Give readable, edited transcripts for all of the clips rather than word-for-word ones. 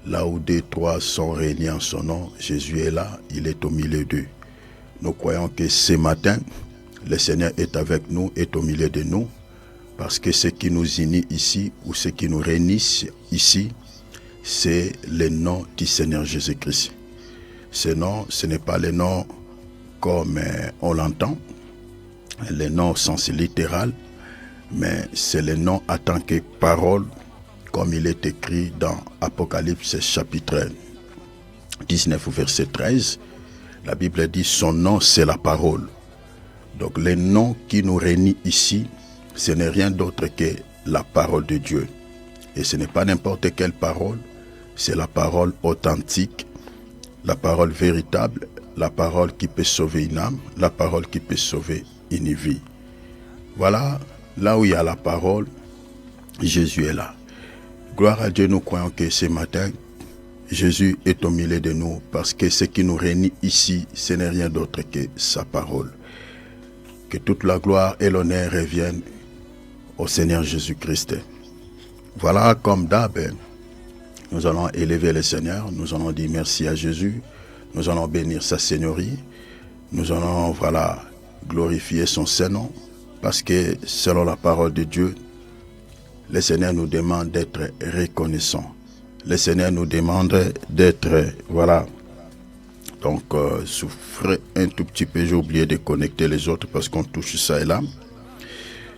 Là où deux, trois sont réunis en son nom, Jésus est là, il est au milieu d'eux. Nous croyons que ce matin, le Seigneur est avec nous, est au milieu de nous, parce que ce qui nous unit ici, ou ce qui nous réunit ici, c'est le nom du Seigneur Jésus-Christ. Ce nom, ce n'est pas le nom comme on l'entend, le nom au sens littéral, mais c'est le nom en tant que parole, comme il est écrit dans Apocalypse chapitre 19, verset 13. La Bible dit son nom, c'est la parole. Donc le nom qui nous réunit ici, ce n'est rien d'autre que la parole de Dieu. Et ce n'est pas n'importe quelle parole, c'est la parole authentique, la parole véritable, la parole qui peut sauver une âme, la parole qui peut sauver une vie. Voilà, là où il y a la parole, Jésus est là. Gloire à Dieu, nous croyons que ce matin, Jésus est au milieu de nous parce que ce qui nous réunit ici, ce n'est rien d'autre que sa parole. Que toute la gloire et l'honneur reviennent au Seigneur Jésus-Christ. Voilà, comme d'hab, nous allons élever le Seigneur, nous allons dire merci à Jésus, nous allons bénir sa Seigneurie, nous allons, glorifier son Saint-Nom, parce que selon la parole de Dieu, le Seigneur nous demande d'être reconnaissant. Le Seigneur nous demande d'être, souffrez un tout petit peu, j'ai oublié de connecter les autres parce qu'on touche ça et là.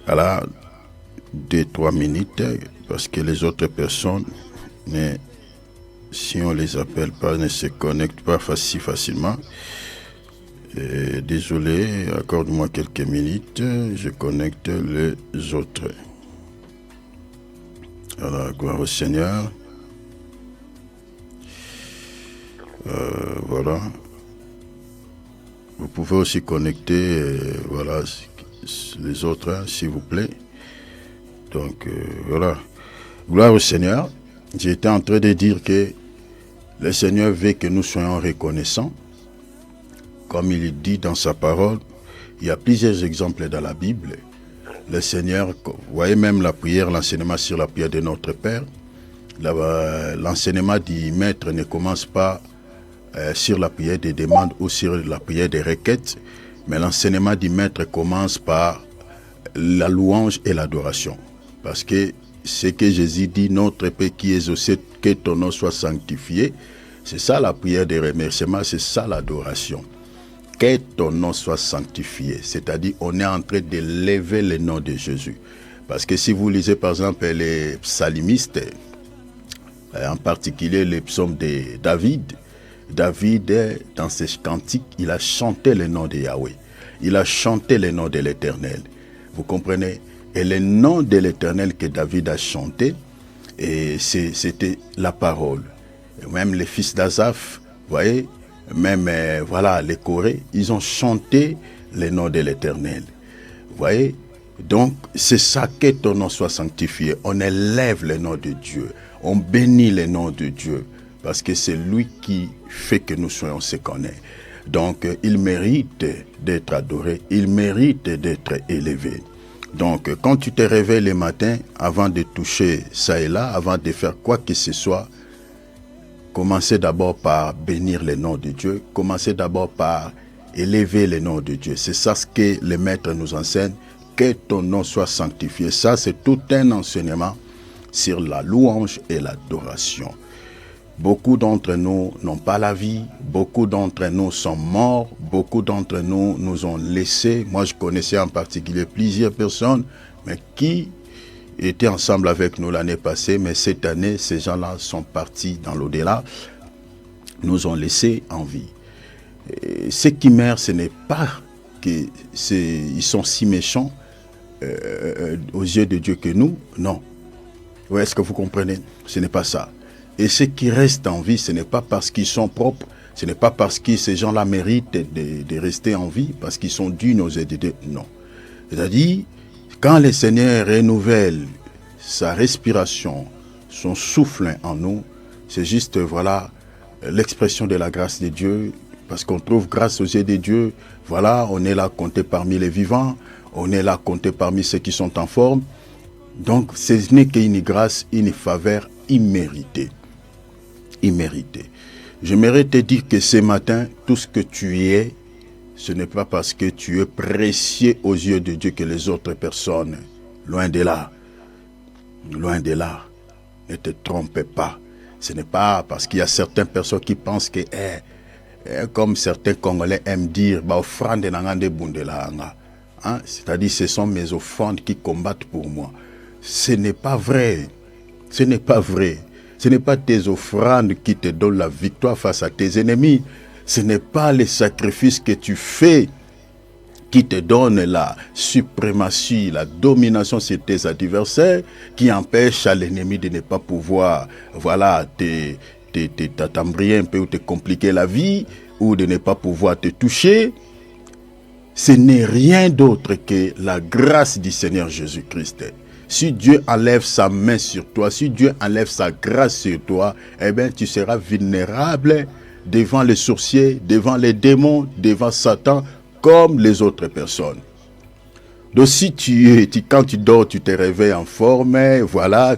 Voilà, 2-3 minutes, parce que les autres personnes, si on les appelle pas, ne se connectent pas facilement. Désolé, accorde-moi quelques minutes, je connecte les autres. Voilà, gloire au Seigneur. Voilà. Vous pouvez aussi connecter, les autres, s'il vous plaît. Donc, voilà. Gloire au Seigneur. J'étais en train de dire que le Seigneur veut que nous soyons reconnaissants. Comme il dit dans sa parole, il y a plusieurs exemples dans la Bible. Le Seigneur, vous voyez même la prière, l'enseignement sur la prière de notre Père. L'enseignement du Maître ne commence pas sur la prière des demandes ou sur la prière des requêtes, mais l'enseignement du Maître commence par la louange et l'adoration. Parce que ce que Jésus dit, notre Père qui es aux cieux, que ton nom soit sanctifié, c'est ça la prière des remerciements, c'est ça l'adoration. Que ton nom soit sanctifié, c'est-à-dire on est en train de lever le nom de Jésus. Parce que si vous lisez par exemple les psalmistes, en particulier les psaumes de David, dans ses cantiques, il a chanté le nom de Yahweh. Il a chanté le nom de l'Éternel. Vous comprenez? Et le nom de l'Éternel que David a chanté, c'était la parole. Et même les fils d'Asaph, vous voyez, même les Corées, ils ont chanté le nom de l'Éternel. Vous voyez? Donc, c'est ça, que ton nom soit sanctifié. On élève le nom de Dieu. On bénit le nom de Dieu. Parce que c'est lui qui fait que nous soyons ce qu'on est. Donc, il mérite d'être adoré. Il mérite d'être élevé. Donc, quand tu te réveilles le matin, avant de toucher ça et là, avant de faire quoi que ce soit, commencez d'abord par bénir le nom de Dieu. Commencez d'abord par élever le nom de Dieu. C'est ça ce que le Maître nous enseigne. Que ton nom soit sanctifié. Ça, c'est tout un enseignement sur la louange et l'adoration. Beaucoup d'entre nous n'ont pas la vie. Beaucoup d'entre nous sont morts. Beaucoup d'entre nous nous ont laissés. Moi, je connaissais en particulier plusieurs personnes, mais qui étaient ensemble avec nous l'année passée. Mais cette année, ces gens-là sont partis dans l'au-delà, nous ont laissés en vie. Et ceux qui meurent, ce n'est pas qu'ils sont si méchants aux yeux de Dieu que nous. Non. Oui, est-ce que vous comprenez? Ce n'est pas ça. Et ceux qui restent en vie, ce n'est pas parce qu'ils sont propres, ce n'est pas parce que ces gens-là méritent de rester en vie, parce qu'ils sont dignes aux yeux de Dieu. Non. C'est-à-dire, quand le Seigneur renouvelle sa respiration, son souffle en nous, c'est juste, l'expression de la grâce de Dieu, parce qu'on trouve grâce aux yeux de Dieu. Voilà, on est là compté parmi les vivants, on est là compté parmi ceux qui sont en forme. Donc, ce n'est qu'une grâce, une faveur imméritée. immérité. J'aimerais te dire que ce matin, tout ce que tu es, ce n'est pas parce que tu es précieux aux yeux de Dieu que les autres personnes. Loin de là. Loin de là. Ne te trompe pas. Ce n'est pas parce qu'il y a certaines personnes qui pensent que, comme certains Congolais aiment dire, offrande nangande bundela. Hein? C'est-à-dire, ce sont mes offrandes qui combattent pour moi. Ce n'est pas vrai. Ce n'est pas vrai. Ce n'est pas tes offrandes qui te donnent la victoire face à tes ennemis. Ce n'est pas les sacrifices que tu fais qui te donnent la suprématie, la domination sur tes adversaires, qui empêchent à l'ennemi de ne pas pouvoir, t'attambriller un peu ou te compliquer la vie, ou de ne pas pouvoir te toucher. Ce n'est rien d'autre que la grâce du Seigneur Jésus-Christ. Si Dieu enlève sa main sur toi, si Dieu enlève sa grâce sur toi, eh bien, tu seras vulnérable devant les sorciers, devant les démons, devant Satan, comme les autres personnes. Donc, si quand tu dors, tu te réveilles en forme,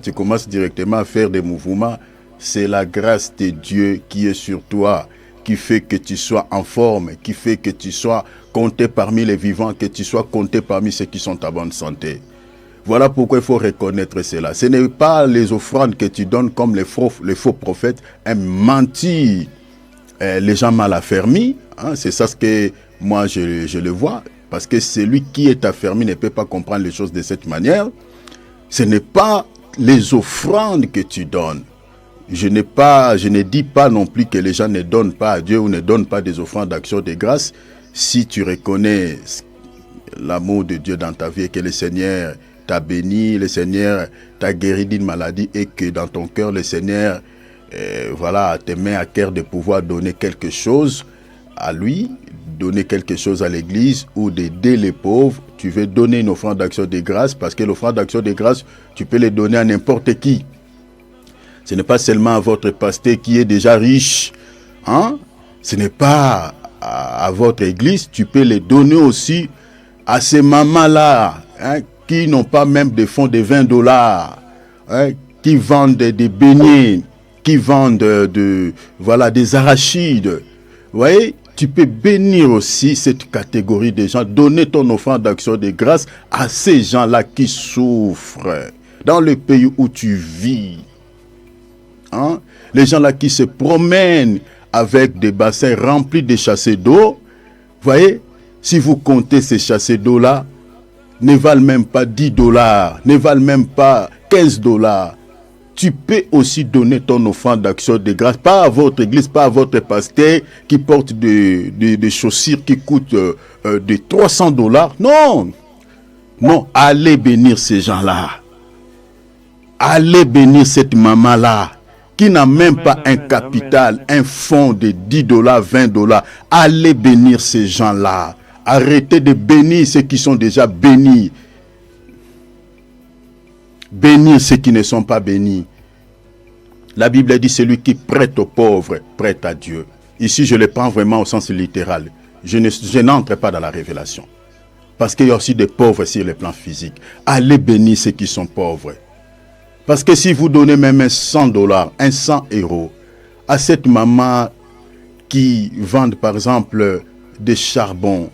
tu commences directement à faire des mouvements, c'est la grâce de Dieu qui est sur toi, qui fait que tu sois en forme, qui fait que tu sois compté parmi les vivants, que tu sois compté parmi ceux qui sont en bonne santé. Voilà pourquoi il faut reconnaître cela. Ce n'est pas les offrandes que tu donnes comme les faux prophètes aiment mentir les gens mal affermis. Hein, c'est ça ce que moi je le vois. Parce que celui qui est affermi ne peut pas comprendre les choses de cette manière. Ce n'est pas les offrandes que tu donnes. Je ne dis pas non plus que les gens ne donnent pas à Dieu ou ne donnent pas des offrandes d'action de grâce. Si tu reconnais l'amour de Dieu dans ta vie et que le Seigneur t'a béni, le Seigneur t'a guéri d'une maladie et que dans ton cœur, le Seigneur te met à cœur de pouvoir donner quelque chose à lui, donner quelque chose à l'église ou d'aider les pauvres, tu veux donner une offrande d'action de grâce parce que l'offrande d'action de grâce, tu peux les donner à n'importe qui. Ce n'est pas seulement à votre pasteur qui est déjà riche. Hein? Ce n'est pas à votre église, tu peux les donner aussi à ces mamans-là, hein, qui n'ont pas même des fonds de $20, hein, qui vendent des beignets, qui vendent des arachides. Vous voyez, tu peux bénir aussi cette catégorie de gens, donner ton offrande d'action de grâce à ces gens-là qui souffrent dans le pays où tu vis. Hein? Les gens-là qui se promènent avec des bassins remplis de chassés d'eau. Vous voyez, si vous comptez ces chassés d'eau-là, ne valent même pas $10, ne valent même pas $15. Tu peux aussi donner ton offrande d'action de grâce, pas à votre église, pas à votre pasteur qui porte des chaussures qui coûtent de $300. Non, non, allez bénir ces gens-là. Allez bénir cette maman-là qui n'a même pas un capital, un fonds de $10, $20. Allez bénir ces gens-là. Arrêtez de bénir ceux qui sont déjà bénis. Bénir ceux qui ne sont pas bénis. La Bible dit celui qui prête aux pauvres, prête à Dieu. Ici, je le prends vraiment au sens littéral. Je n'entre pas dans la révélation. Parce qu'il y a aussi des pauvres sur le plan physique. Allez bénir ceux qui sont pauvres. Parce que si vous donnez même $100, 100 €, à cette maman qui vend par exemple des charbons,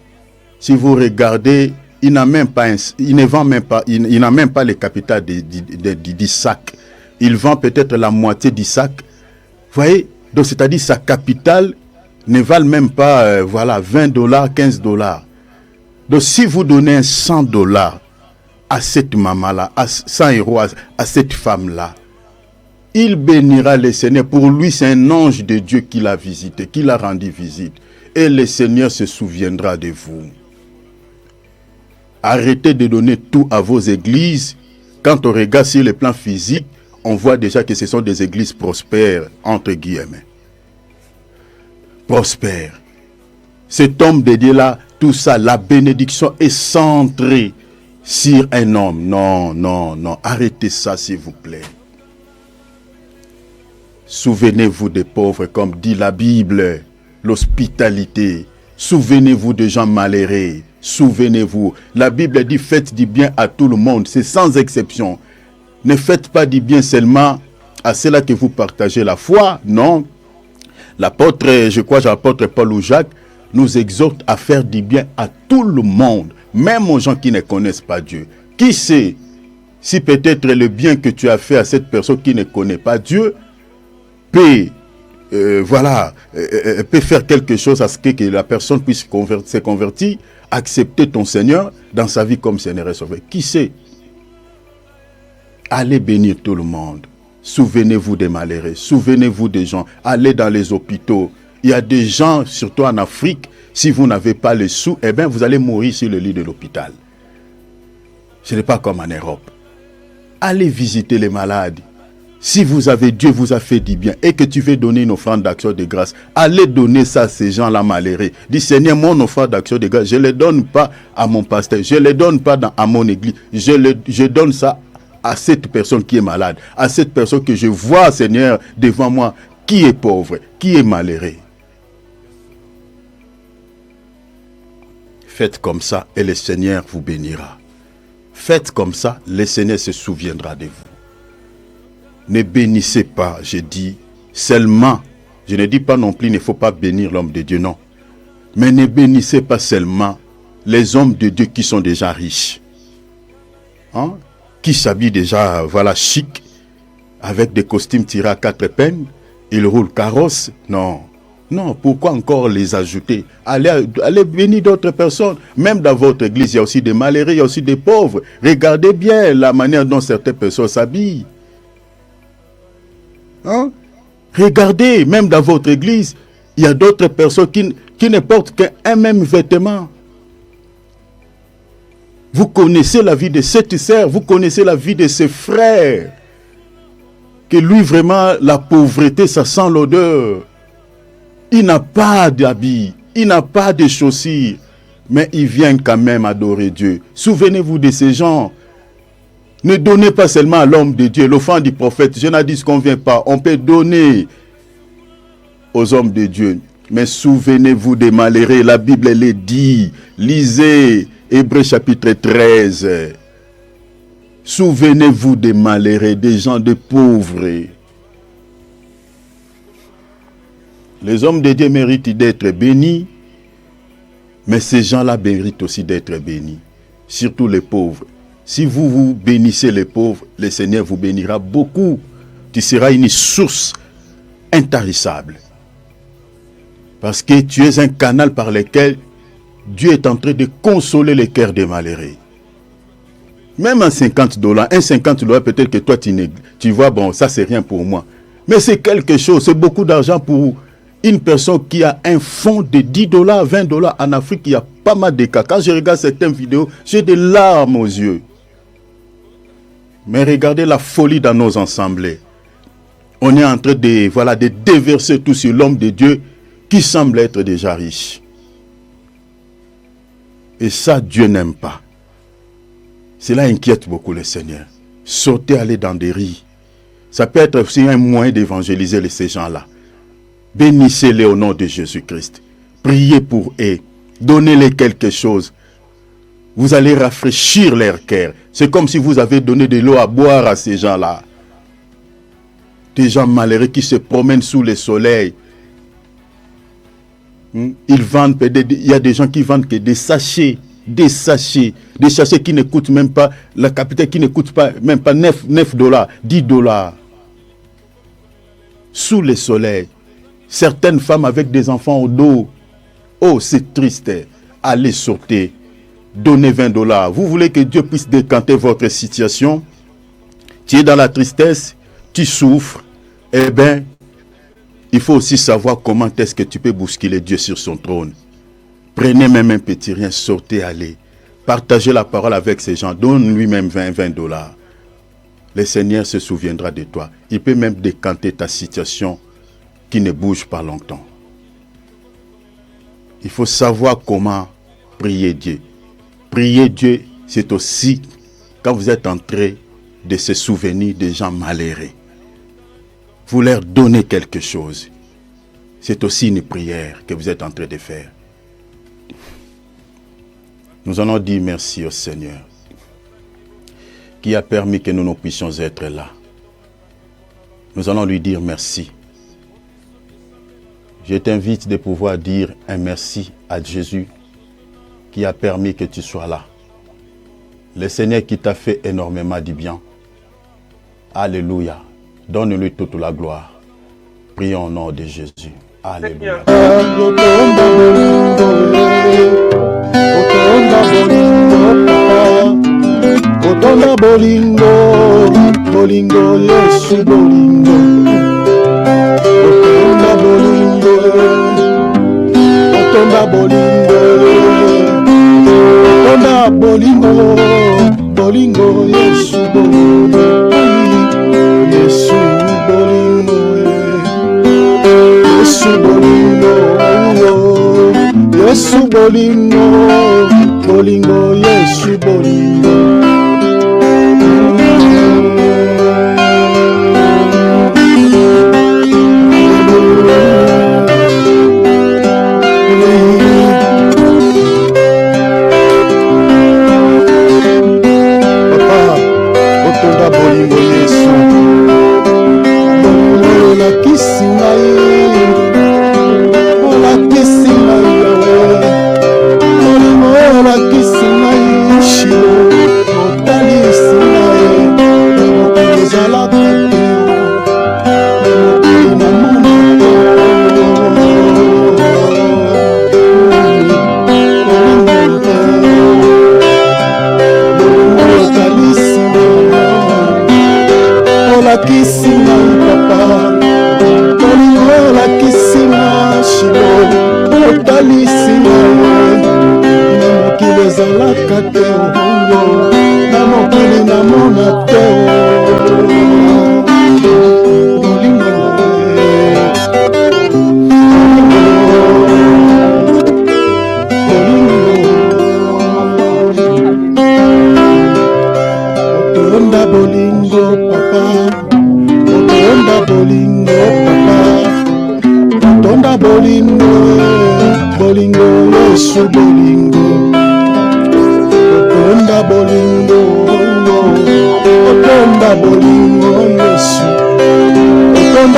si vous regardez, il n'a même pas, il n'a même pas le capital du sac. Il vend peut-être la moitié du sac. Vous voyez, donc c'est-à-dire sa capitale ne valent même pas $20, $15. Donc si vous donnez $100 à cette maman-là, à 100 € à cette femme-là, il bénira le Seigneur. Pour lui, c'est un ange de Dieu qui l'a visité, qui l'a rendu visite. Et le Seigneur se souviendra de vous. Arrêtez de donner tout à vos églises. Quand on regarde sur le plan physique, on voit déjà que ce sont des églises prospères, entre guillemets. Prospères. Cet homme de Dieu-là, tout ça, la bénédiction est centrée sur un homme. Non, non, non. Arrêtez ça, s'il vous plaît. Souvenez-vous des pauvres, comme dit la Bible, l'hospitalité. Souvenez-vous des gens malheureux. Souvenez-vous. La Bible dit, faites du bien à tout le monde. C'est sans exception. Ne faites pas du bien seulement à ceux-là que vous partagez la foi. Non. L'apôtre, je crois, l'apôtre Paul ou Jacques, nous exhorte à faire du bien à tout le monde, même aux gens qui ne connaissent pas Dieu. Qui sait si peut-être le bien que tu as fait à cette personne qui ne connaît pas Dieu peut, peut faire quelque chose à ce que la personne puisse se convertir, accepter ton Seigneur dans sa vie comme Seigneur et Sauveur. Qui sait? Allez bénir tout le monde. Souvenez-vous des malheureux, souvenez-vous des gens. Allez dans les hôpitaux. Il y a des gens, surtout en Afrique, si vous n'avez pas les sous, eh bien vous allez mourir sur le lit de l'hôpital. Ce n'est pas comme en Europe. Allez visiter les malades. Si vous avez, Dieu vous a fait du bien et que tu veux donner une offrande d'action de grâce, allez donner ça à ces gens-là malheureux. Dis Seigneur, mon offrande d'action de grâce, je ne les donne pas à mon pasteur, je ne les donne pas à mon église, je donne ça à cette personne qui est malade, à cette personne que je vois, Seigneur, devant moi, qui est pauvre, qui est malheureux. Faites comme ça et le Seigneur vous bénira. Faites comme ça, le Seigneur se souviendra de vous. Ne bénissez pas, je dis, seulement, je ne dis pas non plus, il ne faut pas bénir l'homme de Dieu, non. Mais ne bénissez pas seulement les hommes de Dieu qui sont déjà riches. Hein? Qui s'habillent déjà, voilà, chic, avec des costumes tirés à 4 épingles, ils roulent carrosse. Non, non, pourquoi encore les ajouter? Allez bénir d'autres personnes. Même dans votre église, il y a aussi des malheureux, il y a aussi des pauvres. Regardez bien la manière dont certaines personnes s'habillent. Hein? Regardez, même dans votre église, il y a d'autres personnes qui ne portent qu'un même vêtement. Vous connaissez la vie de cette sœur, vous connaissez la vie de ses frères. Que lui, vraiment, la pauvreté, ça sent l'odeur. Il n'a pas d'habits, il n'a pas de chaussures, mais il vient quand même adorer Dieu. Souvenez-vous de ces gens. Ne donnez pas seulement à l'homme de Dieu, l'offrande du prophète. Je n'ai dit ce qu'on ne vient pas. On peut donner aux hommes de Dieu. Mais souvenez-vous des malheureux. La Bible, elle est dit. Lisez Hébreux chapitre 13. Souvenez-vous des malheureux, des gens de pauvres. Les hommes de Dieu méritent d'être bénis. Mais ces gens-là méritent aussi d'être bénis. Surtout les pauvres. Si vous bénissez les pauvres, le Seigneur vous bénira beaucoup. Tu seras une source intarissable. Parce que tu es un canal par lequel Dieu est en train de consoler les cœurs des malheureux. Même en $50, un $50, peut-être que toi tu vois, bon, ça c'est rien pour moi. Mais c'est quelque chose, c'est beaucoup d'argent pour une personne qui a un fonds de $10, $20 en Afrique. Il y a pas mal de cas. Quand je regarde certaines vidéos, j'ai des larmes aux yeux. Mais regardez la folie dans nos assemblées. On est en train de déverser tout sur l'homme de Dieu qui semble être déjà riche. Et ça, Dieu n'aime pas. Cela inquiète beaucoup le Seigneur. Sortez, aller dans des rues. Ça peut être aussi un moyen d'évangéliser ces gens-là. Bénissez-les au nom de Jésus-Christ. Priez pour eux. Donnez-les quelque chose. Vous allez rafraîchir leur cœur. C'est comme si vous avez donné de l'eau à boire à ces gens-là. Des gens malheureux qui se promènent sous le soleil. Ils vendent, il y a des gens qui vendent que des sachets qui ne coûtent même pas, la capitale qui ne coûte pas, même pas $9, $10. Sous le soleil. Certaines femmes avec des enfants au dos. Oh, c'est triste. Allez sortir. Donnez $20. Vous voulez que Dieu puisse décanter votre situation? Tu es dans la tristesse, tu souffres. Eh bien, il faut aussi savoir comment est-ce que tu peux bousculer Dieu sur son trône. Prenez même un petit rien, sortez, allez. Partagez la parole avec ces gens. Donne lui-même $20. Le Seigneur se souviendra de toi. Il peut même décanter ta situation qui ne bouge pas longtemps. Il faut savoir comment prier Dieu. Prier Dieu, c'est aussi quand vous êtes en train de se souvenir des gens malheureux. Vous leur donnez quelque chose. C'est aussi une prière que vous êtes en train de faire. Nous allons dire merci au Seigneur qui a permis que nous puissions être là. Nous allons lui dire merci. Je t'invite de pouvoir dire un merci à Jésus qui a permis que tu sois là. Le Seigneur qui t'a fait énormément du bien. Alléluia. Donne-lui toute la gloire. Prions au nom de Jésus. Alléluia. Otonda bolingo, bolingo, Yesu bolingo. Otonda bolingo, otonda bolingo, otonda bolingo, bolingo, Yesu bolingo. Yesu bolingo, Yesu bolingo, Yesu bolingo, bolingo, Yesu bolingo.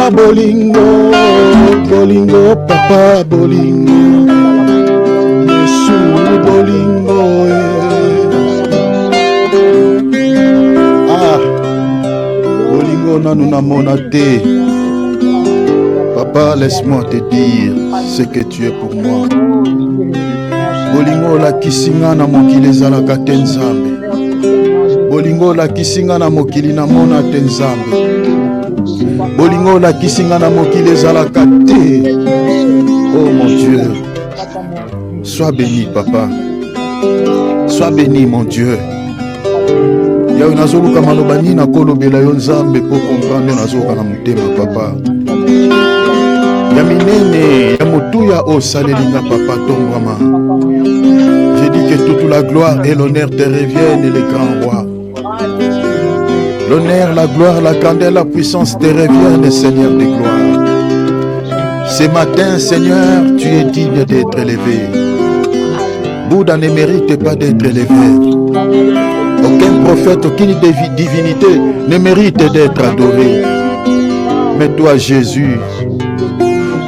Bolingo, bolingo, papa, bolingo, Yesu, bolingo, Ah, bolingo, nanu namona te. Papa, laisse-moi te dire ce que tu es pour moi. Bolingo la kisinga na mokili ezalaka te nzambe. Bolingo la kisinga na mokili namona te nzambe. Bolingo la kisinga na mokili ezalaka te. Oh mon Dieu, sois béni papa, sois béni mon Dieu. Yawe nazoluka maloba nini nakolobela yo nzambe po comprendre nazoka na motema papa. Ya minene ya motuya osalelinga papa tongwama. Je dis que toute la gloire et l'honneur te reviennent, les grands rois. L'honneur, la gloire, la grandeur, la puissance te reviennent, Seigneur de gloire. Ce matin, Seigneur, tu es digne d'être élevé. Bouddha ne mérite pas d'être élevé. Aucun prophète, aucune divinité ne mérite d'être adoré. Mais toi, Jésus,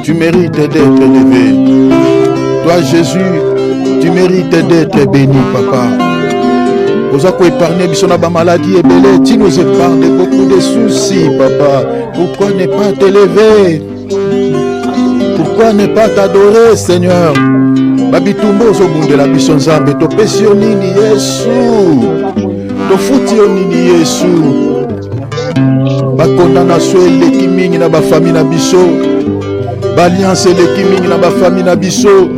tu mérites d'être élevé. Toi, Jésus, tu mérites d'être béni, papa. Vous avez épargné ma maladie et belé. Tu nous épargnes de beaucoup de soucis, papa. Pourquoi ne pas t'élever? Pourquoi ne pas t'adorer, Seigneur? Babitumbo zobunde la bison zambe. To pesio nini Yesu. To futio nini Yesu. Bakondamnation eleki mingi na ba famille na biso. Balliance eleki mingi na ba famille na biso.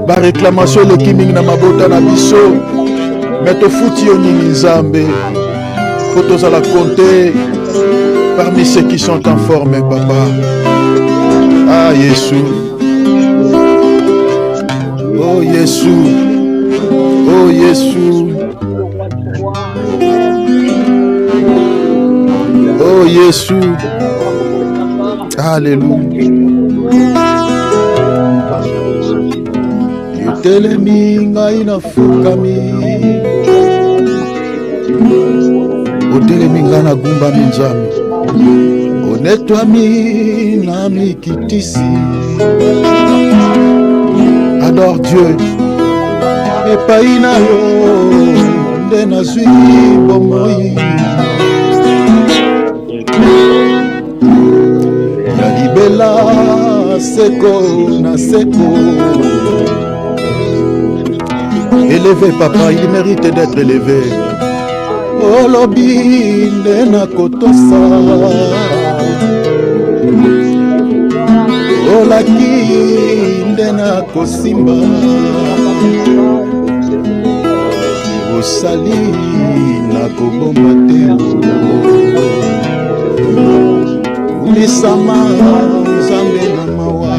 Ba réclamation eleki mingi na mabota na biso. Mais to futi nini nzambe po tozala compter parmi ceux qui sont en forme papa. Ah Yesu, oh Yesu, oh Yesu, oh Yesu, alléluia. Yotelemi ngai nafukami, otelemi ngai nagumbami nzambe. Nettoie-mi, nami kitisi. Adore Dieu. Epai na yo nde nazwi bomoi. Ya libela seko na seko. Élevé papa, il mérite d'être élevé. Olobi nde nakotosa. Olaki nde nakosimba. Osali nakobomba te. Ulisama Nzambe na mawa.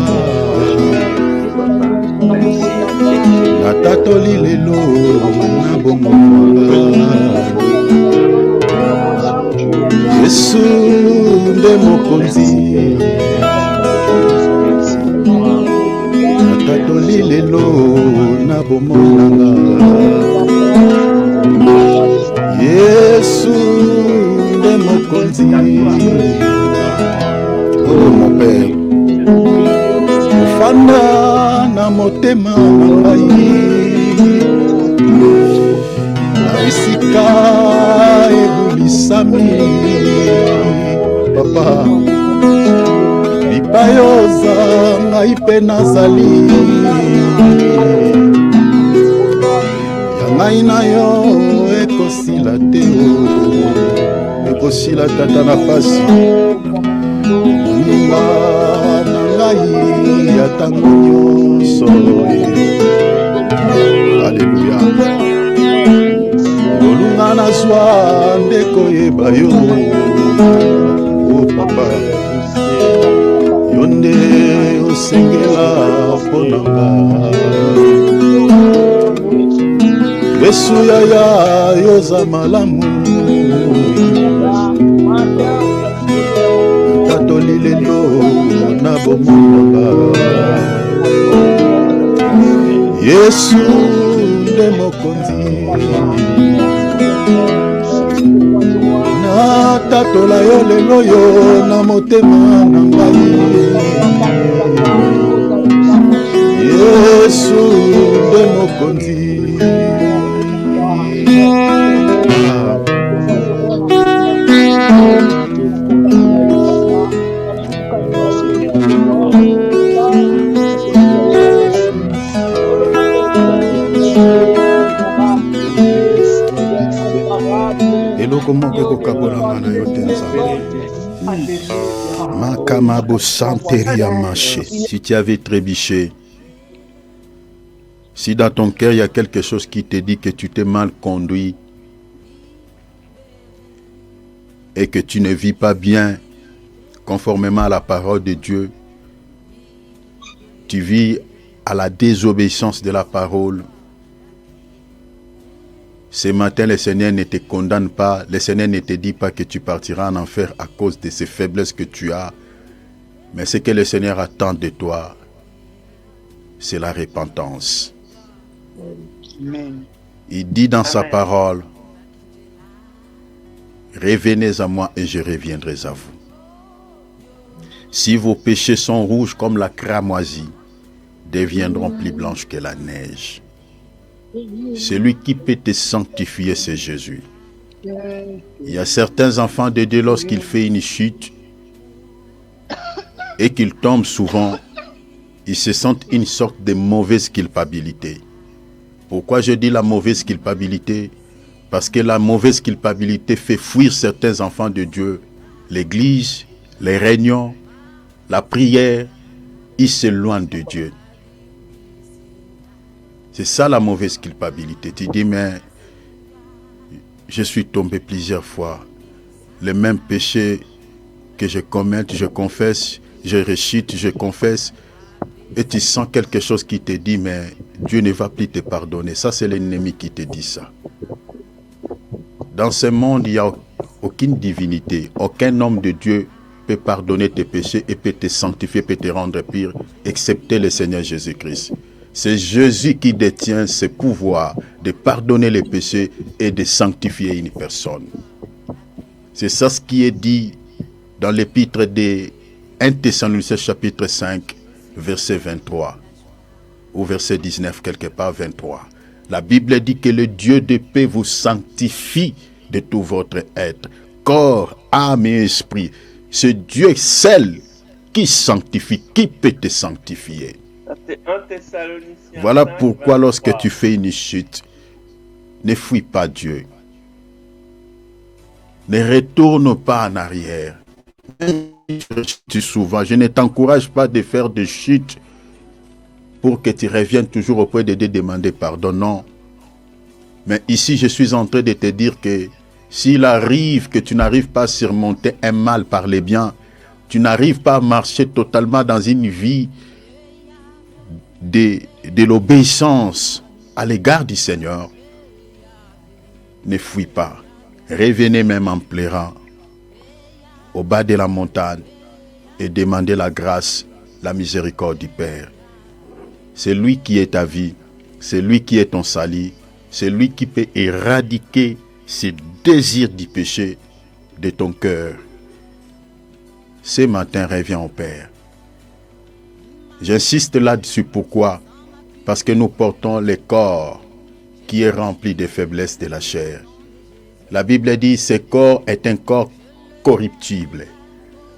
Natatoli lelo na bomba. Yesu nde mokonzi. Natatoli lelo na bomba. Yesu nde mokonzi. Oh mon père, ofanda na motema na ngai. Na esika ebulisami papa, bipayoza ngai mpe nazali. Ya ngai na yo ekosila te, ekosila tata na pasi. Moninga na ngai ya tango nyonso. Alleluya. Olunga nazwa nde koyeba yo. Oh papa, yo nde osengela mpo na nga. Yesu yaya yoza malamu. Tatoli lelo na bomba. Yesu nde mokonzi. Na tatola yo lelo yo na motema na ngai. Yesu nde mokonzi. Si tu avais trébuché, si dans ton cœur il y a quelque chose qui te dit que tu t'es mal conduit et que tu ne vis pas bien conformément à la parole de Dieu, tu vis à la désobéissance de la parole, ce matin, le Seigneur ne te condamne pas, le Seigneur ne te dit pas que tu partiras en enfer à cause de ces faiblesses que tu as, mais ce que le Seigneur attend de toi, c'est la repentance. Amen. Il dit dans sa parole, revenez à moi et je reviendrai à vous. Si vos péchés sont rouges comme la cramoisie, deviendront plus blanches que la neige. Celui qui peut te sanctifier, c'est Jésus. Il y a certains enfants de Dieu, lorsqu'ils font une chute et qu'ils tombent souvent, ils se sentent une sorte de mauvaise culpabilité. Pourquoi je dis la mauvaise culpabilité? Parce que la mauvaise culpabilité fait fuir certains enfants de Dieu. L'église, les réunions, la prière, ils s'éloignent de Dieu. C'est ça la mauvaise culpabilité. Tu dis, mais je suis tombé plusieurs fois. Le même péché que je commette, je confesse, je rechute, je confesse. Et tu sens quelque chose qui te dit, mais Dieu ne va plus te pardonner. Ça, c'est l'ennemi qui te dit ça. Dans ce monde, il n'y a aucune divinité. Aucun homme de Dieu peut pardonner tes péchés et peut te sanctifier, peut te rendre pire, excepté le Seigneur Jésus-Christ. C'est Jésus qui détient ce pouvoir de pardonner les péchés et de sanctifier une personne. C'est ça ce qui est dit dans l'épître des 1 Thessaloniciens chapitre 5, verset 23, ou verset 19, quelque part 23. La Bible dit que le Dieu de paix vous sanctifie de tout votre être, corps, âme et esprit. Ce Dieu seul qui sanctifie, qui peut te sanctifier. Voilà pourquoi lorsque tu fais une chute, ne fuis pas Dieu. Ne retourne pas en arrière. Souvent, je ne t'encourage pas de faire des chutes pour que tu reviennes toujours auprès de Dieu demander pardon. Non. Mais ici, je suis en train de te dire que s'il arrive que tu n'arrives pas à surmonter un mal par les biens, tu n'arrives pas à marcher totalement dans une vie de l'obéissance à l'égard du Seigneur, ne fuis pas. Revenez même en pleurant au bas de la montagne et demandez la grâce, la miséricorde du Père. C'est lui qui est ta vie, c'est lui qui est ton salut, c'est lui qui peut éradiquer ces désirs du péché de ton cœur. Ce matin, reviens au Père. J'insiste là-dessus, pourquoi? Parce que nous portons le corps qui est rempli de faiblesses de la chair. La Bible dit, ce corps est un corps corruptible.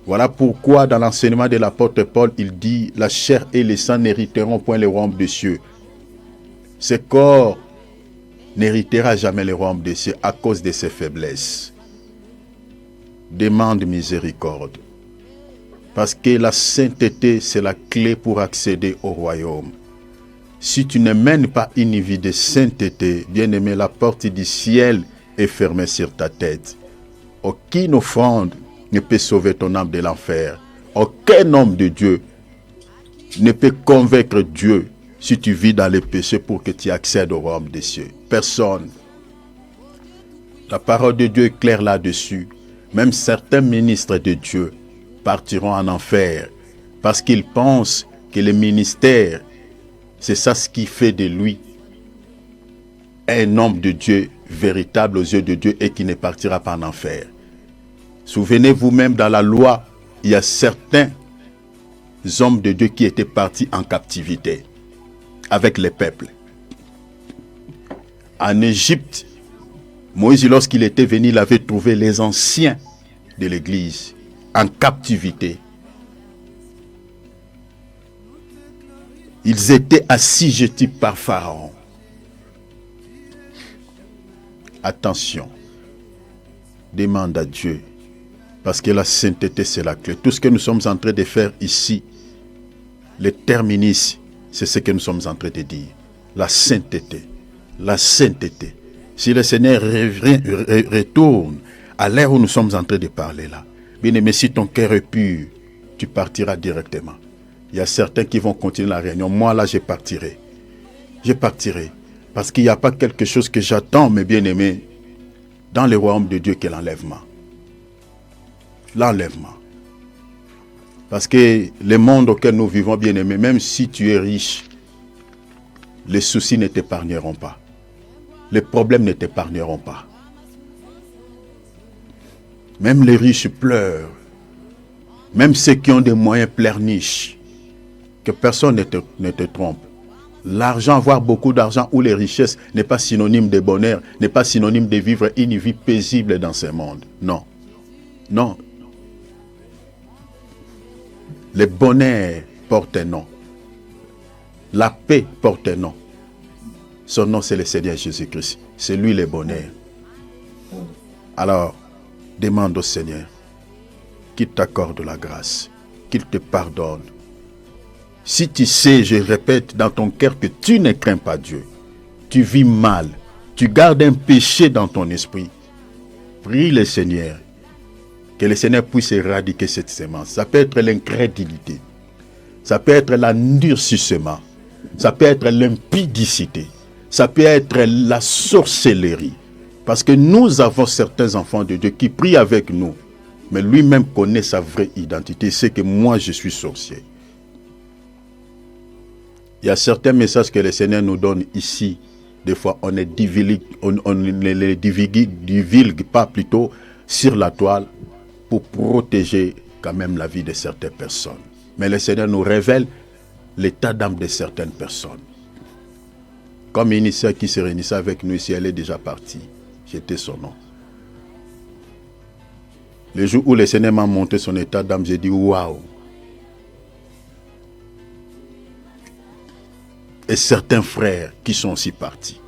Voilà pourquoi dans l'enseignement de l'apôtre Paul, il dit, la chair et le sang n'hériteront point le royaume des cieux. Ce corps n'héritera jamais le royaume des cieux à cause de ses faiblesses. Demande miséricorde. Parce que la sainteté, c'est la clé pour accéder au royaume. Si tu ne mènes pas une vie de sainteté, bien-aimé, la porte du ciel est fermée sur ta tête. Aucune offrande ne peut sauver ton âme de l'enfer. Aucun homme de Dieu ne peut convaincre Dieu si tu vis dans les péchés pour que tu accèdes au royaume des cieux. Personne. La parole de Dieu est claire là-dessus. Même certains ministres de Dieu partiront en enfer parce qu'ils pensent que le ministère, c'est ça ce qui fait de lui un homme de Dieu véritable aux yeux de Dieu et qui ne partira pas en enfer. Souvenez-vous même dans la loi, il y a certains hommes de Dieu qui étaient partis en captivité avec les peuples. En Égypte, Moïse, lorsqu'il était venu, il avait trouvé les anciens de l'église en captivité. Ils étaient assujettis par Pharaon. Attention, demande à Dieu, parce que la sainteté c'est la clé. Tout ce que nous sommes en train de faire ici, le terminus, c'est ce que nous sommes en train de dire. La sainteté, la sainteté. Si le Seigneur retourne à l'heure où nous sommes en train de parler là, bien aimé, si ton cœur est pur, tu partiras directement. Il y a certains qui vont continuer la réunion. Moi là, je partirai. Je partirai. Parce qu'il n'y a pas quelque chose que j'attends, mes bien-aimés, dans le royaume de Dieu, que l'enlèvement. L'enlèvement. Parce que le monde auquel nous vivons, bien-aimés, même si tu es riche, les soucis ne t'épargneront pas. Les problèmes ne t'épargneront pas. Même les riches pleurent. Même ceux qui ont des moyens pleurnichent. Que personne ne te trompe. L'argent, avoir beaucoup d'argent ou les richesses n'est pas synonyme de bonheur, n'est pas synonyme de vivre une vie paisible dans ce monde. Non. Non. Le bonheur porte un nom. La paix porte un nom. Son nom, c'est le Seigneur Jésus-Christ. C'est lui le bonheur. Alors, demande au Seigneur qu'il t'accorde la grâce, qu'il te pardonne. Si tu sais, je répète, dans ton cœur que tu ne crains pas Dieu, tu vis mal, tu gardes un péché dans ton esprit, prie le Seigneur, que le Seigneur puisse éradiquer cette sémence. Ça peut être l'incrédulité, ça peut être l'endurcissement, ça peut être l'impudicité, ça peut être la sorcellerie. Parce que nous avons certains enfants de Dieu qui prient avec nous, mais lui-même connaît sa vraie identité, c'est que moi je suis sorcier. Il y a certains messages que le Seigneur nous donne ici. Des fois, on ne les divulgue pas plutôt sur la toile. pour protéger quand même la vie de certaines personnes. Mais le Seigneur nous révèle l'état d'âme de certaines personnes. Comme une sœur qui se réunissait avec nous ici, elle est déjà partie. J'étais son nom. Le jour où le Seigneur m'a montré son état d'âme, j'ai dit waouh. Et certains frères qui sont aussi partis.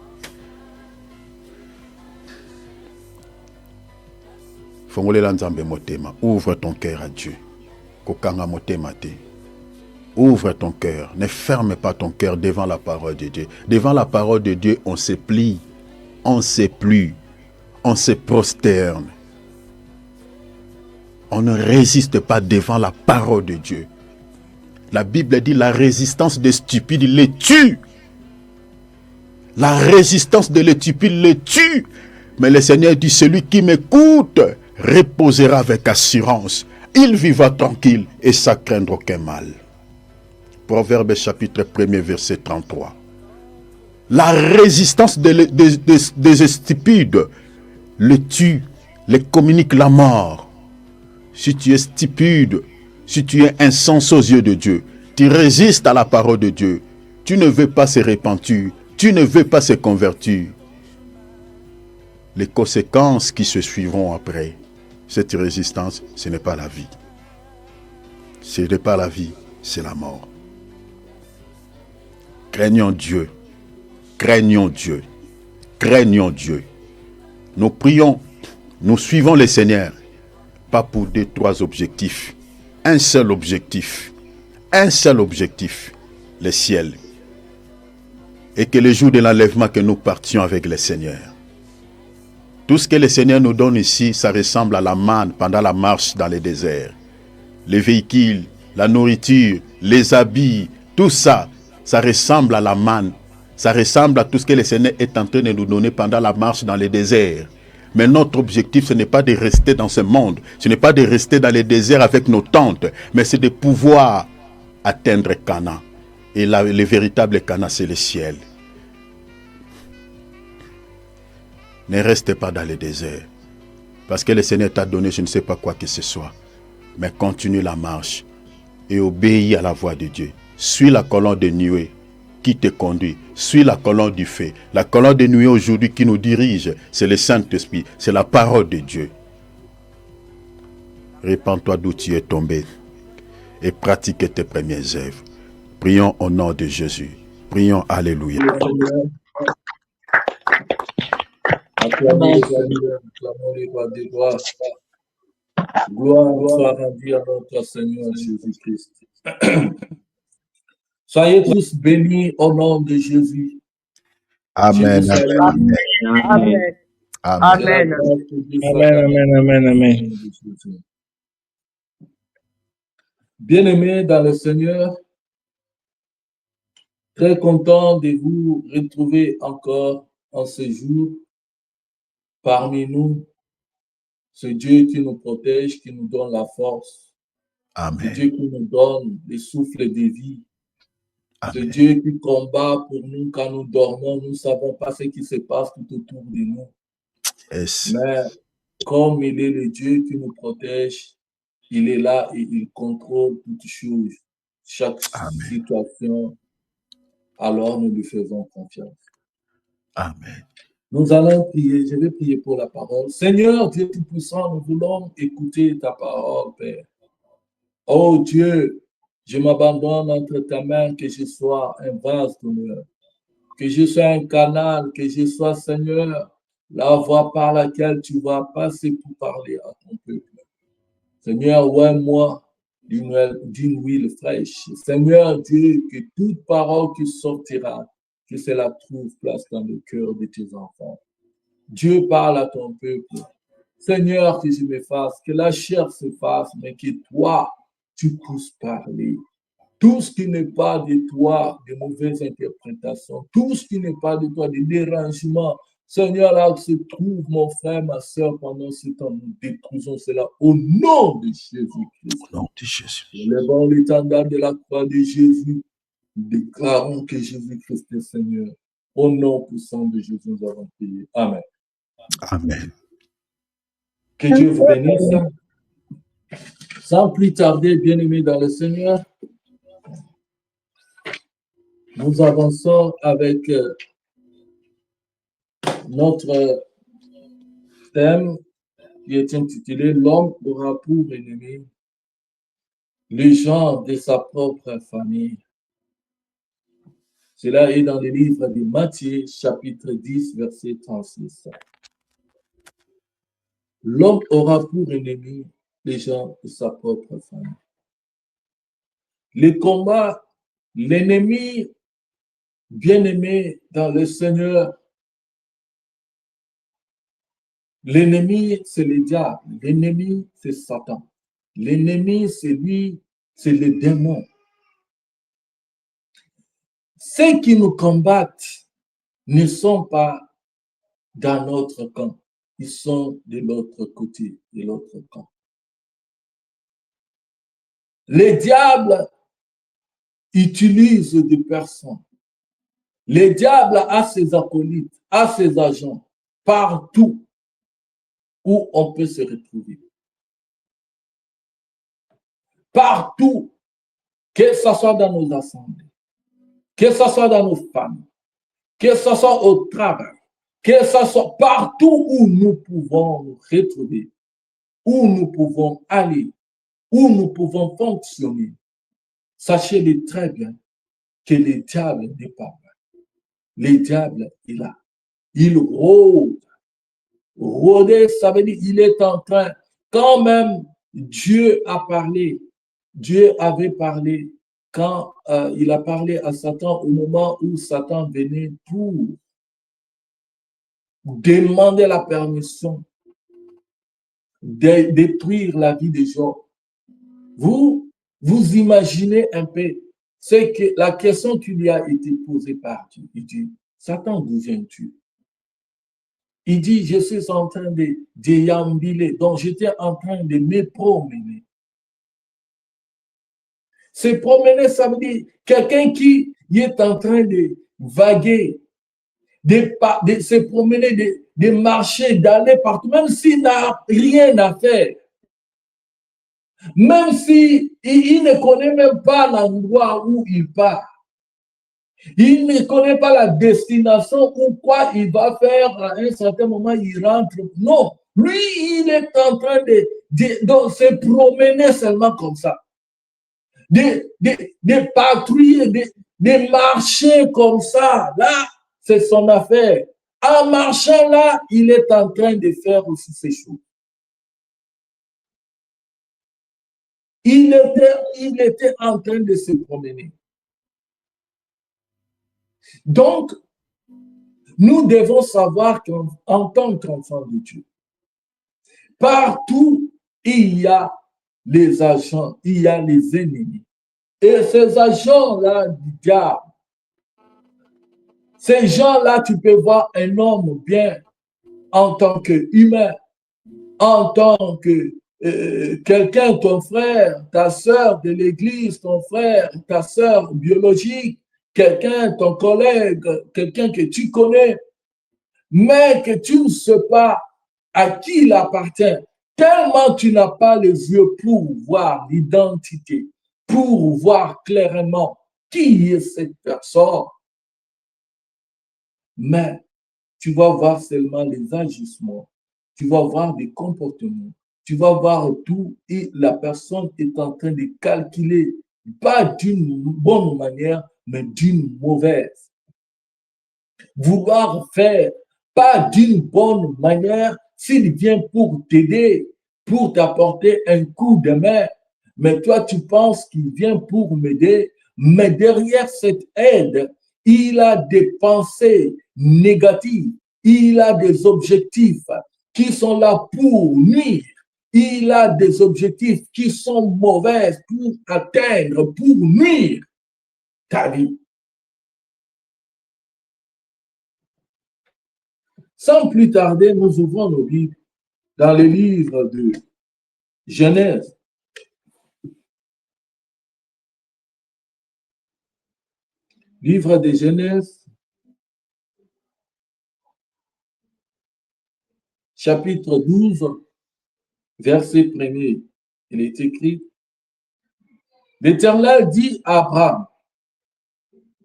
Ouvre ton cœur à Dieu. Ouvre ton cœur. Ne ferme pas ton cœur devant la parole de Dieu. Devant la parole de Dieu, on se plie. On se plie. On se prosterne. On ne résiste pas devant la parole de Dieu. La Bible dit la résistance des stupides les tue. La résistance de les stupides les tue. Mais le Seigneur dit, celui qui m'écoute reposera avec assurance. Il vivra tranquille et sans craindre aucun mal. Proverbe chapitre 1er verset 33. La résistance des stupides le tue, les communique la mort. Si tu es stupide, si tu es insensé aux yeux de Dieu, tu résistes à la parole de Dieu, tu ne veux pas se repentir, tu ne veux pas se convertir. Les conséquences qui se suivront après cette résistance, ce n'est pas la vie. Ce n'est pas la vie, c'est la mort. Craignons Dieu. Craignons Dieu. Craignons Dieu. Nous prions, nous suivons le Seigneur, pas pour 2-3 objectifs. Un seul objectif, le ciel. Et que le jour de l'enlèvement, que nous partions avec le Seigneur. Tout ce que le Seigneur nous donne ici, ça ressemble à la manne pendant la marche dans le désert. Les véhicules, la nourriture, les habits, tout ça, ça ressemble à la manne. Ça ressemble à tout ce que le Seigneur est en train de nous donner pendant la marche dans le désert. Mais notre objectif, ce n'est pas de rester dans ce monde. Ce n'est pas de rester dans le désert avec nos tentes. Mais c'est de pouvoir atteindre Canaan. Et là, le véritable Canaan, c'est le ciel. Ne reste pas dans le désert. Parce que le Seigneur t'a donné je ne sais pas quoi que ce soit. Mais continue la marche. Et obéis à la voix de Dieu. Suis la colonne de nuée qui te conduit. Suis la colonne du feu. La colonne de nuée aujourd'hui qui nous dirige, c'est le Saint-Esprit. C'est la parole de Dieu. Répands-toi d'où tu es tombé. Et pratique tes premières œuvres. Prions au nom de Jésus. Prions, alléluia. Gloire soit rendue à notre Seigneur Jésus-Christ. Soyez tous bénis au nom de Jésus. Amen. Amen. Amen. Amen. Amen. Amen. Bien-aimés dans le Seigneur, très content de vous retrouver encore en ce jour parmi nous. Ce Dieu qui nous protège, qui nous donne la force. Amen. Ce Dieu qui nous donne le souffle de vie. Ce Dieu qui combat pour nous quand nous dormons. Nous ne savons pas ce qui se passe tout autour de nous. Yes. Mais comme il est le Dieu qui nous protège, il est là et il contrôle toutes choses, chaque situation. Alors nous lui faisons confiance. Amen. Nous allons prier. Je vais prier pour la parole. Seigneur Dieu Tout-Puissant, nous voulons écouter ta parole, Père. Oh Dieu, je m'abandonne entre ta main, que je sois un vase d'honneur, que je sois un canal, que je sois, Seigneur, la voix par laquelle tu vas passer pour parler à ton peuple. Seigneur, oins-moi d'une huile fraîche. Seigneur Dieu, que toute parole qui sortira, que cela trouve place dans le cœur de tes enfants. Dieu parle à ton peuple. Seigneur, que je m'efface, que la chair s'efface, mais que toi, tu puisses parler. Tout ce qui n'est pas de toi, de mauvaises interprétations, tout ce qui n'est pas de toi, des dérangements, Seigneur, là où se trouve mon frère, ma soeur, pendant ce temps, nous détruisons cela au nom de Jésus-Christ. Au nom de Jésus. Levons l'étendard de la croix de Jésus. Nous déclarons que Jésus-Christ est Seigneur. Au nom puissant de Jésus, nous avons prié. Amen. Amen. Que Dieu vous bénisse. Sans plus tarder, bien-aimés dans le Seigneur, nous avançons avec notre thème qui est intitulé « L'homme aura pour ennemi les gens de sa propre famille ». Cela est dans le livre de Matthieu, chapitre 10, verset 36. L'homme aura pour ennemi les gens de sa propre famille. Le combat, l'ennemi bien-aimé dans le Seigneur, l'ennemi, c'est le diable. L'ennemi, c'est Satan. L'ennemi, c'est lui, c'est le démon. Ceux qui nous combattent ne sont pas dans notre camp. Ils sont de l'autre côté, de l'autre camp. Le diable utilise des personnes. Le diable a ses acolytes, a ses agents partout où on peut se retrouver. Partout, que ce soit dans nos assemblées, que ce soit dans nos familles, que ce soit au travail, que ce soit partout où nous pouvons nous retrouver, où nous pouvons aller, où nous pouvons fonctionner. Sachez-le très bien que le diable n'est pas là. Le diable est là. Il rôde. Rôder, ça veut dire il est en train, quand même Dieu a parlé, Dieu avait parlé quand il a parlé à Satan au moment où Satan venait pour demander la permission de détruire la vie des gens. Vous imaginez un peu, c'est que la question qui lui a été posée par Dieu, il dit, Satan, d'où viens-tu? Il dit, je suis en train de déambuler, donc j'étais en train de me promener. Se promener, ça veut dire quelqu'un qui est en train de vaguer, de se promener, de marcher, d'aller partout, même s'il n'a rien à faire. Même s'il ne connaît même pas l'endroit où il part. Il ne connaît pas la destination ou quoi il va faire à un certain moment, il rentre. Non, lui, il est en train de se promener seulement comme ça. De patrouiller, de marcher comme ça. Là, c'est son affaire. En marchant là, il est en train de faire aussi ces choses. Il était en train de se promener. Donc, nous devons savoir qu'en tant qu'enfants de Dieu, partout, il y a les agents, il y a les ennemis. Et ces agents-là du diable, ces gens-là, tu peux voir un homme bien en tant qu'humain, en tant que quelqu'un, ton frère, ta sœur de l'église, ton frère, ta sœur biologique, quelqu'un, ton collègue, quelqu'un que tu connais, mais que tu ne sais pas à qui il appartient, tellement tu n'as pas les yeux pour voir l'identité, pour voir clairement qui est cette personne. Mais tu vas voir seulement les agissements, tu vas voir des comportements, tu vas voir tout et la personne est en train de calculer, pas d'une bonne manière, mais d'une mauvaise. Vouloir faire pas d'une bonne manière s'il vient pour t'aider, pour t'apporter un coup de main. Mais toi, tu penses qu'il vient pour m'aider, mais derrière cette aide, il a des pensées négatives, il a des objectifs qui sont là pour nuire, il a des objectifs qui sont mauvais pour atteindre, pour nuire ta vie. Sans plus tarder, nous ouvrons nos Bibles dans le livre de Genèse. Livre de Genèse, chapitre 12, verset 1er. Il est écrit, l'Éternel dit à Abraham,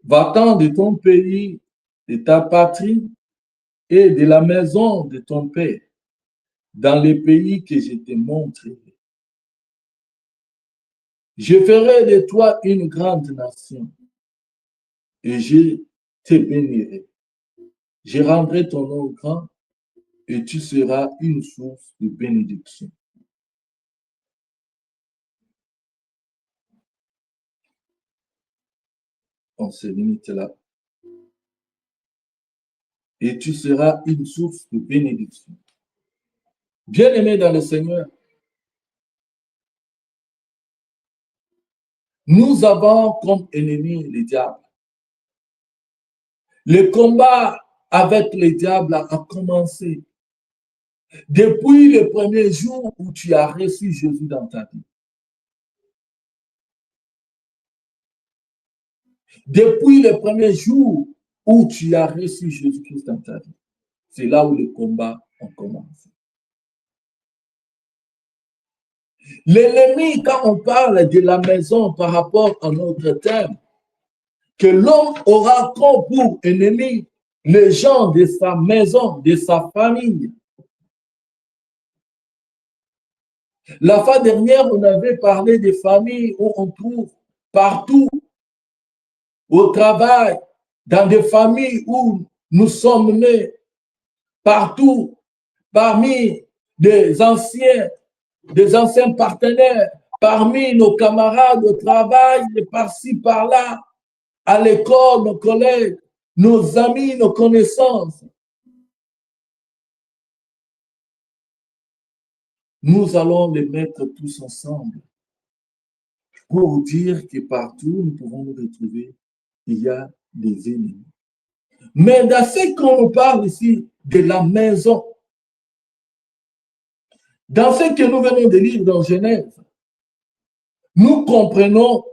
va-t'en de ton pays, de ta patrie et de la maison de ton père, dans les pays que je te montrerai. Je ferai de toi une grande nation et je te bénirai. Je rendrai ton nom grand et tu seras une source de bénédiction. On se limite là. Et tu seras une source de bénédiction. Bien-aimés dans le Seigneur, nous avons comme ennemi le diable. Le combat avec le diable a commencé depuis le premier jour où tu as reçu Jésus dans ta vie. Depuis le premier jour où tu as reçu Jésus-Christ dans ta vie. C'est là où le combat a commencé. L'ennemi, quand on parle de la maison par rapport à notre thème, que l'homme aura comme pour ennemi les gens de sa maison, de sa famille. La fois dernière, on avait parlé des familles où on trouve partout, au travail, dans des familles où nous sommes nés, partout, parmi des anciens partenaires, parmi nos camarades au travail, par-ci, par-là, à l'école, nos collègues, nos amis, nos connaissances. Nous allons les mettre tous ensemble pour dire que partout nous pouvons nous retrouver, il y a des ennemis. Mais dans ce qu'on nous parle ici de la maison, dans ce que nous venons de lire dans Genèse, nous comprenons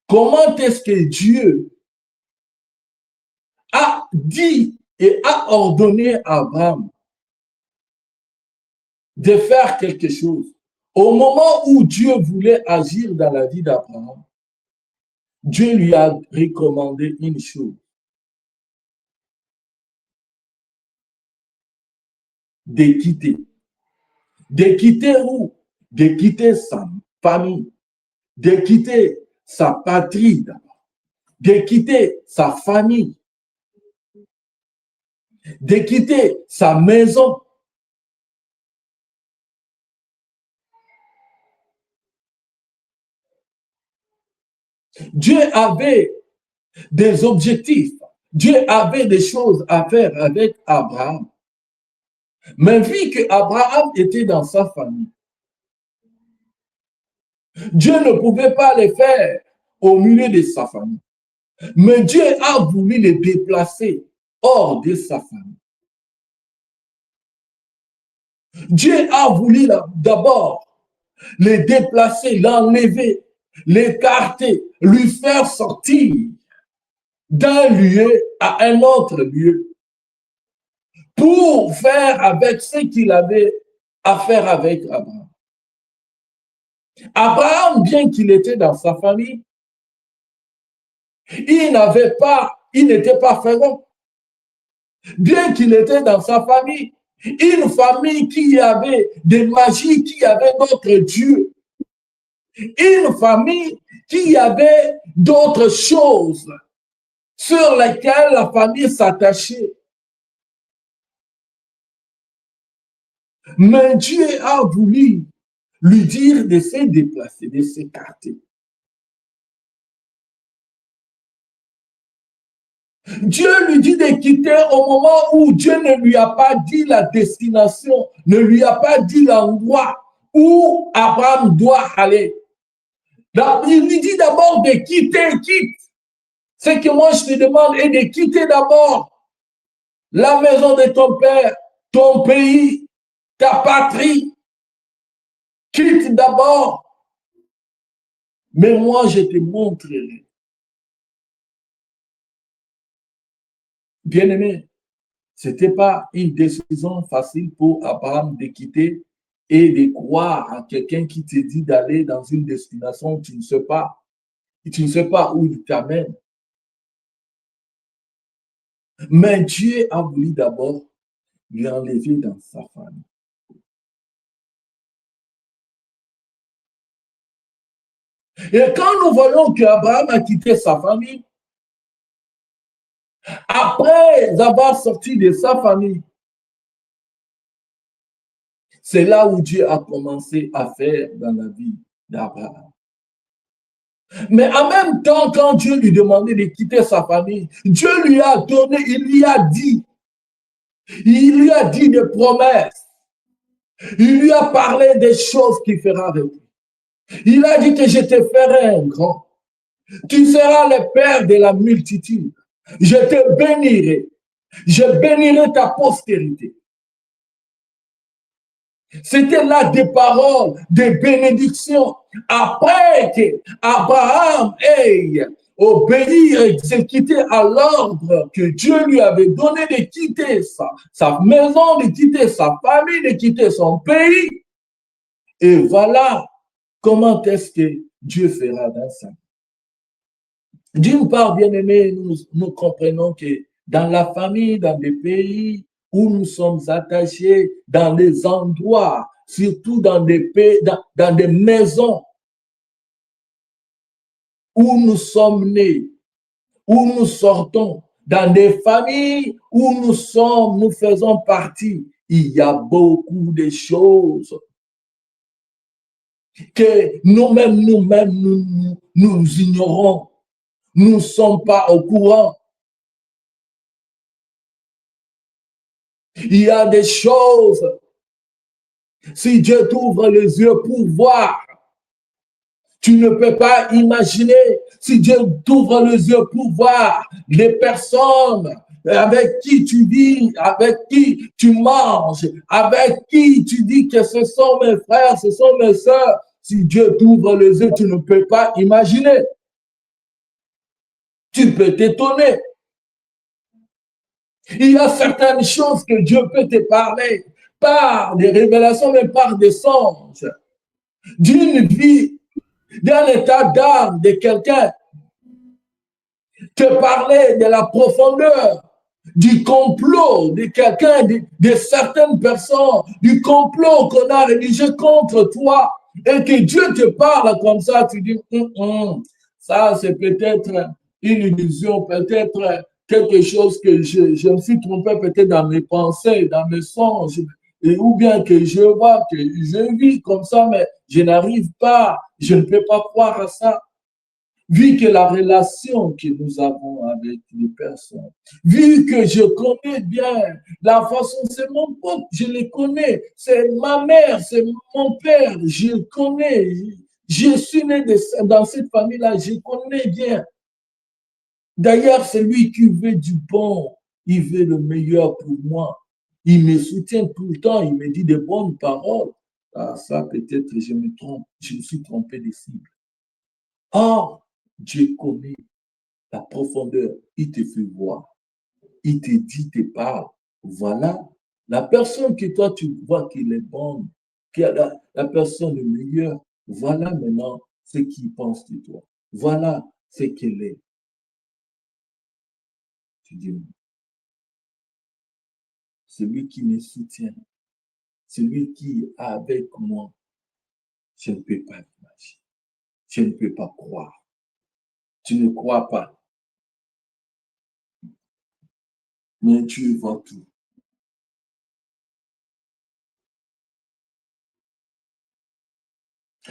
comment est-ce que Dieu a dit et a ordonné à Abraham de faire quelque chose. Au moment où Dieu voulait agir dans la vie d'Abraham, Dieu lui a recommandé une chose. De quitter. De quitter où? De quitter sa famille. De quitter sa patrie d'abord. De quitter sa famille. De quitter sa maison. Dieu avait des objectifs. Dieu avait des choses à faire avec Abraham. Mais vu qu'Abraham était dans sa famille, Dieu ne pouvait pas les faire au milieu de sa famille. Mais Dieu a voulu les déplacer hors de sa famille. Dieu a voulu d'abord les déplacer, l'enlever, l'écarter, lui faire sortir d'un lieu à un autre lieu pour faire avec ce qu'il avait à faire avec Abraham. Abraham, bien qu'il était dans sa famille, il n'était pas féroce. Bien qu'il était dans sa famille, une famille qui avait des magies, qui avait d'autres dieux. Une famille qui avait d'autres choses sur lesquelles la famille s'attachait. Mais Dieu a voulu lui dire de se déplacer, de s'écarter. Dieu lui dit de quitter au moment où Dieu ne lui a pas dit la destination, ne lui a pas dit l'endroit où Abraham doit aller. Il lui dit d'abord de quitter, quitte. Ce que moi je te demande est de quitter d'abord la maison de ton père, ton pays, ta patrie. Quitte d'abord. Mais moi je te montrerai. Bien-aimé, ce n'était pas une décision facile pour Abraham de quitter et de croire à quelqu'un qui te dit d'aller dans une destination où tu ne sais pas. Et tu ne sais pas où il t'amène. Mais Dieu a voulu d'abord lui enlever dans sa famille. Et quand nous voyons qu'Abraham a quitté sa famille, après avoir sorti de sa famille, c'est là où Dieu a commencé à faire dans la vie d'Abraham. Mais en même temps, quand Dieu lui demandait de quitter sa famille, Dieu lui a donné, il lui a dit des promesses. Il lui a parlé des choses qu'il fera avec lui. Il a dit que je te ferai un grand. Tu seras le père de la multitude. Je te bénirai. Je bénirai ta postérité. C'était là des paroles de bénédiction. Après que Abraham ait obéi et exécuté à l'ordre que Dieu lui avait donné de quitter sa maison, de quitter sa famille, de quitter son pays. Et voilà comment est-ce que Dieu fera dans ça. D'une part, bien aimé, nous comprenons que dans la famille, dans des pays où nous sommes attachés, dans des endroits, surtout dans des pays, dans des maisons où nous sommes nés, où nous sortons, dans des familles où nous faisons partie, il y a beaucoup de choses que nous-mêmes, nous ignorons. Nous ne sommes pas au courant. Il y a des choses, si Dieu t'ouvre les yeux pour voir, tu ne peux pas imaginer. Si Dieu t'ouvre les yeux pour voir les personnes avec qui tu vis, avec qui tu manges, avec qui tu dis que ce sont mes frères, ce sont mes sœurs, si Dieu t'ouvre les yeux, tu ne peux pas imaginer. Tu peux t'étonner. Il y a certaines choses que Dieu peut te parler par des révélations, mais par des songes, d'une vie, d'un état d'âme de quelqu'un, te parler de la profondeur du complot de quelqu'un, de certaines personnes, du complot qu'on a rédigé contre toi, et que Dieu te parle comme ça, tu dis, ça c'est peut-être une illusion, peut-être quelque chose que je me suis trompé peut-être dans mes pensées, dans mes songes, ou bien que je vois, que je vis comme ça, mais je n'arrive pas, je ne peux pas croire à ça. Vu que la relation que nous avons avec les personnes, vu que je connais bien la façon, c'est mon pote, je le connais, c'est ma mère, c'est mon père, je le connais, je suis né dans cette famille-là, je connais bien. D'ailleurs, c'est lui qui veut du bon, il veut le meilleur pour moi. Il me soutient tout le temps, il me dit de bonnes paroles. Ah, ça, peut-être, je me trompe, je me suis trompé de cible. Or, Dieu connaît la profondeur, il te fait voir, il te dit, te parle. Voilà, la personne que toi, tu vois qu'il est bonne, qui est la personne le meilleur, voilà maintenant ce qu'il pense de toi. Voilà ce qu'elle est. Tu dis, celui qui me soutient, celui qui est avec moi, je ne peux pas imaginer, je ne peux pas croire. Tu ne crois pas, mais tu vois tout.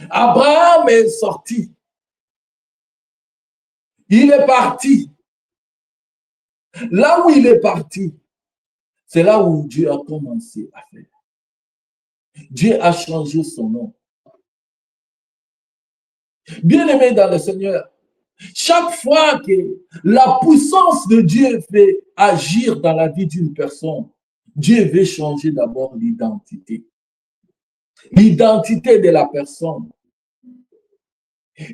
Abraham est sorti. Il est parti. Là où il est parti, c'est là où Dieu a commencé à faire. Dieu a changé son nom. Bien-aimé dans le Seigneur, chaque fois que la puissance de Dieu fait agir dans la vie d'une personne, Dieu veut changer d'abord l'identité. L'identité de la personne.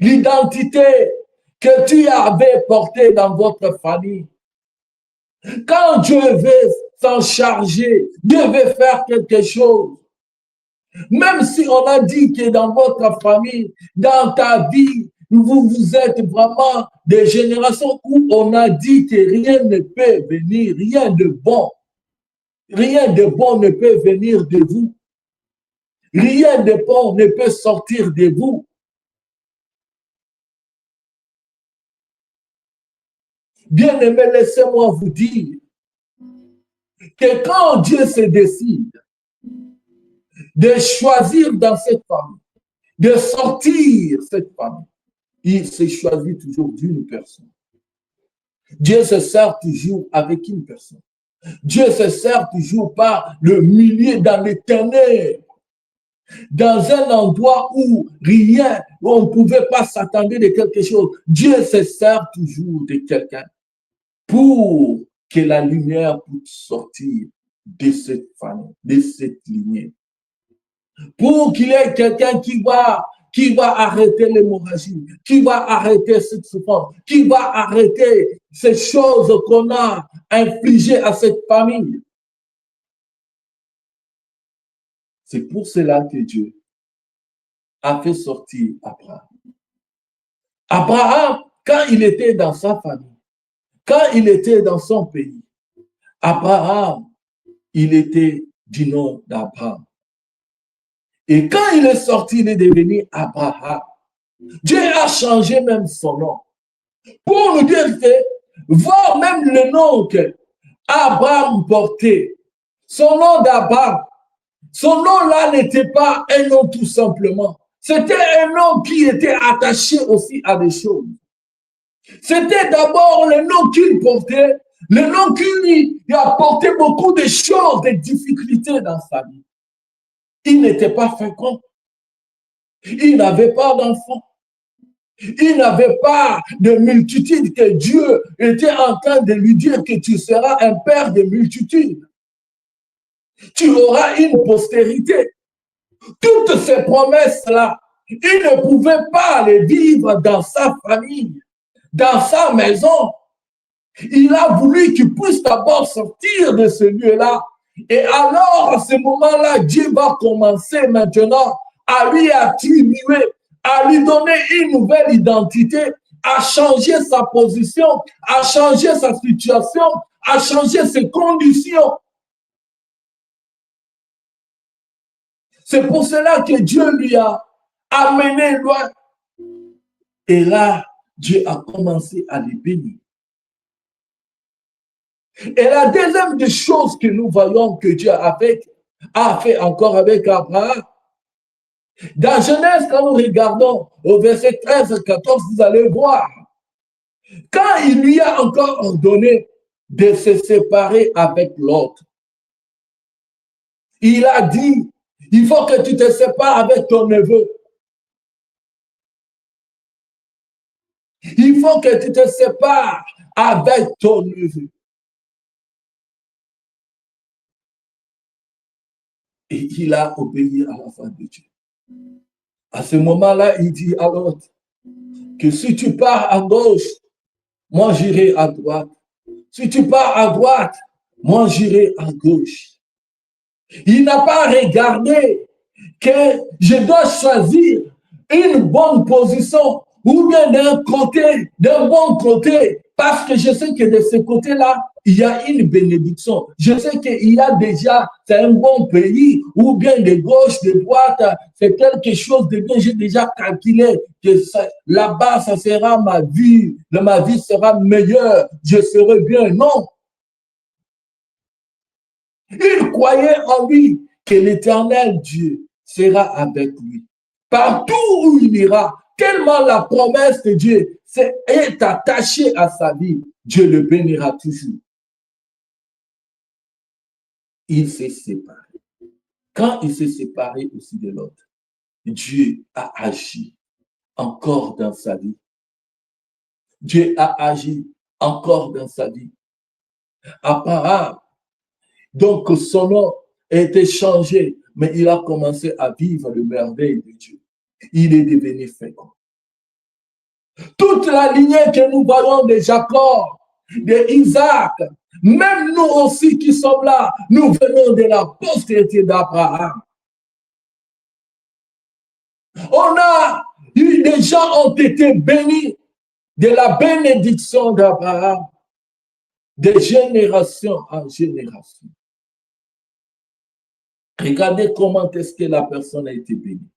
L'identité que tu avais portée dans votre famille. Quand Dieu veut s'en charger, Dieu veut faire quelque chose, Même si on a dit que dans votre famille, dans ta vie, vous êtes vraiment des générations où on a dit que rien ne peut venir, rien de bon ne peut venir de vous. Rien de bon ne peut sortir de vous. Bien-aimés, laissez-moi vous dire que quand Dieu se décide de choisir dans cette famille, de sortir cette famille, il se choisit toujours d'une personne. Dieu se sert toujours avec une personne. Dieu se sert toujours par le milieu dans les ténèbres, dans un endroit où rien, où on ne pouvait pas s'attendre de quelque chose. Dieu se sert toujours de quelqu'un pour que la lumière puisse sortir de cette famille, de cette lignée. Pour qu'il y ait quelqu'un qui va arrêter l'hémorragie, qui va arrêter cette souffrance, qui va arrêter ces choses qu'on a infligées à cette famille. C'est pour cela que Dieu a fait sortir Abraham. Abraham, quand il était dans sa famille, quand il était dans son pays, Abraham, il était du nom d'Abraham. Et quand il est sorti, il est devenu Abraham. Dieu a changé même son nom. Pour nous dire que, voir même le nom que Abraham portait, son nom d'Abraham, son nom-là n'était pas un nom tout simplement. C'était un nom qui était attaché aussi à des choses. C'était d'abord le nom qu'il portait, le nom qui lui apportait beaucoup de choses, de difficultés dans sa vie. Il n'était pas fécond. Il n'avait pas d'enfants. Il n'avait pas de multitude que Dieu était en train de lui dire que tu seras un père de multitudes. Tu auras une postérité. Toutes ces promesses-là, il ne pouvait pas les vivre dans sa famille, dans sa maison. Il a voulu qu'il puisse d'abord sortir de ce lieu-là. Et alors, à ce moment-là, Dieu va commencer maintenant à lui attribuer, à lui donner une nouvelle identité, à changer sa position, à changer sa situation, à changer ses conditions. C'est pour cela que Dieu lui a amené loin. Et là, Dieu a commencé à les bénir. Et la deuxième des choses que nous voyons que Dieu a fait encore avec Abraham, dans Genèse, quand nous regardons au verset 13 et 14, vous allez voir, quand il lui a encore ordonné de se séparer avec l'autre, il a dit, il faut que tu te sépares avec ton neveu. Il faut que tu te sépares avec ton neveu. Et il a obéi à la voix de Dieu. À ce moment-là, il dit à l'autre que si tu pars à gauche, moi j'irai à droite. Si tu pars à droite, moi j'irai à gauche. Il n'a pas regardé que je dois choisir une bonne position ou bien d'un bon côté, parce que je sais que de ce côté-là, il y a une bénédiction. Je sais qu'il y a déjà, c'est un bon pays, ou bien de gauche, de droite, c'est quelque chose de bien. J'ai déjà calculé que là-bas, ça sera ma vie sera meilleure, je serai bien. Non. Il croyait en lui que l'Éternel Dieu sera avec lui. Partout où il ira, tellement la promesse de Dieu est attachée à sa vie, Dieu le bénira toujours. Il s'est séparé. Quand il s'est séparé aussi de l'autre, Dieu a agi encore dans sa vie. Dieu a agi encore dans sa vie. Abraham, donc son nom a été changé, mais il a commencé à vivre le merveille de Dieu. Il est devenu fécond. Toute la lignée que nous voyons de Jacob, de Isaac, même nous aussi qui sommes là, nous venons de la postérité d'Abraham. Des gens ont été bénis de la bénédiction d'Abraham, de génération en génération. Regardez comment est-ce que la personne a été bénie.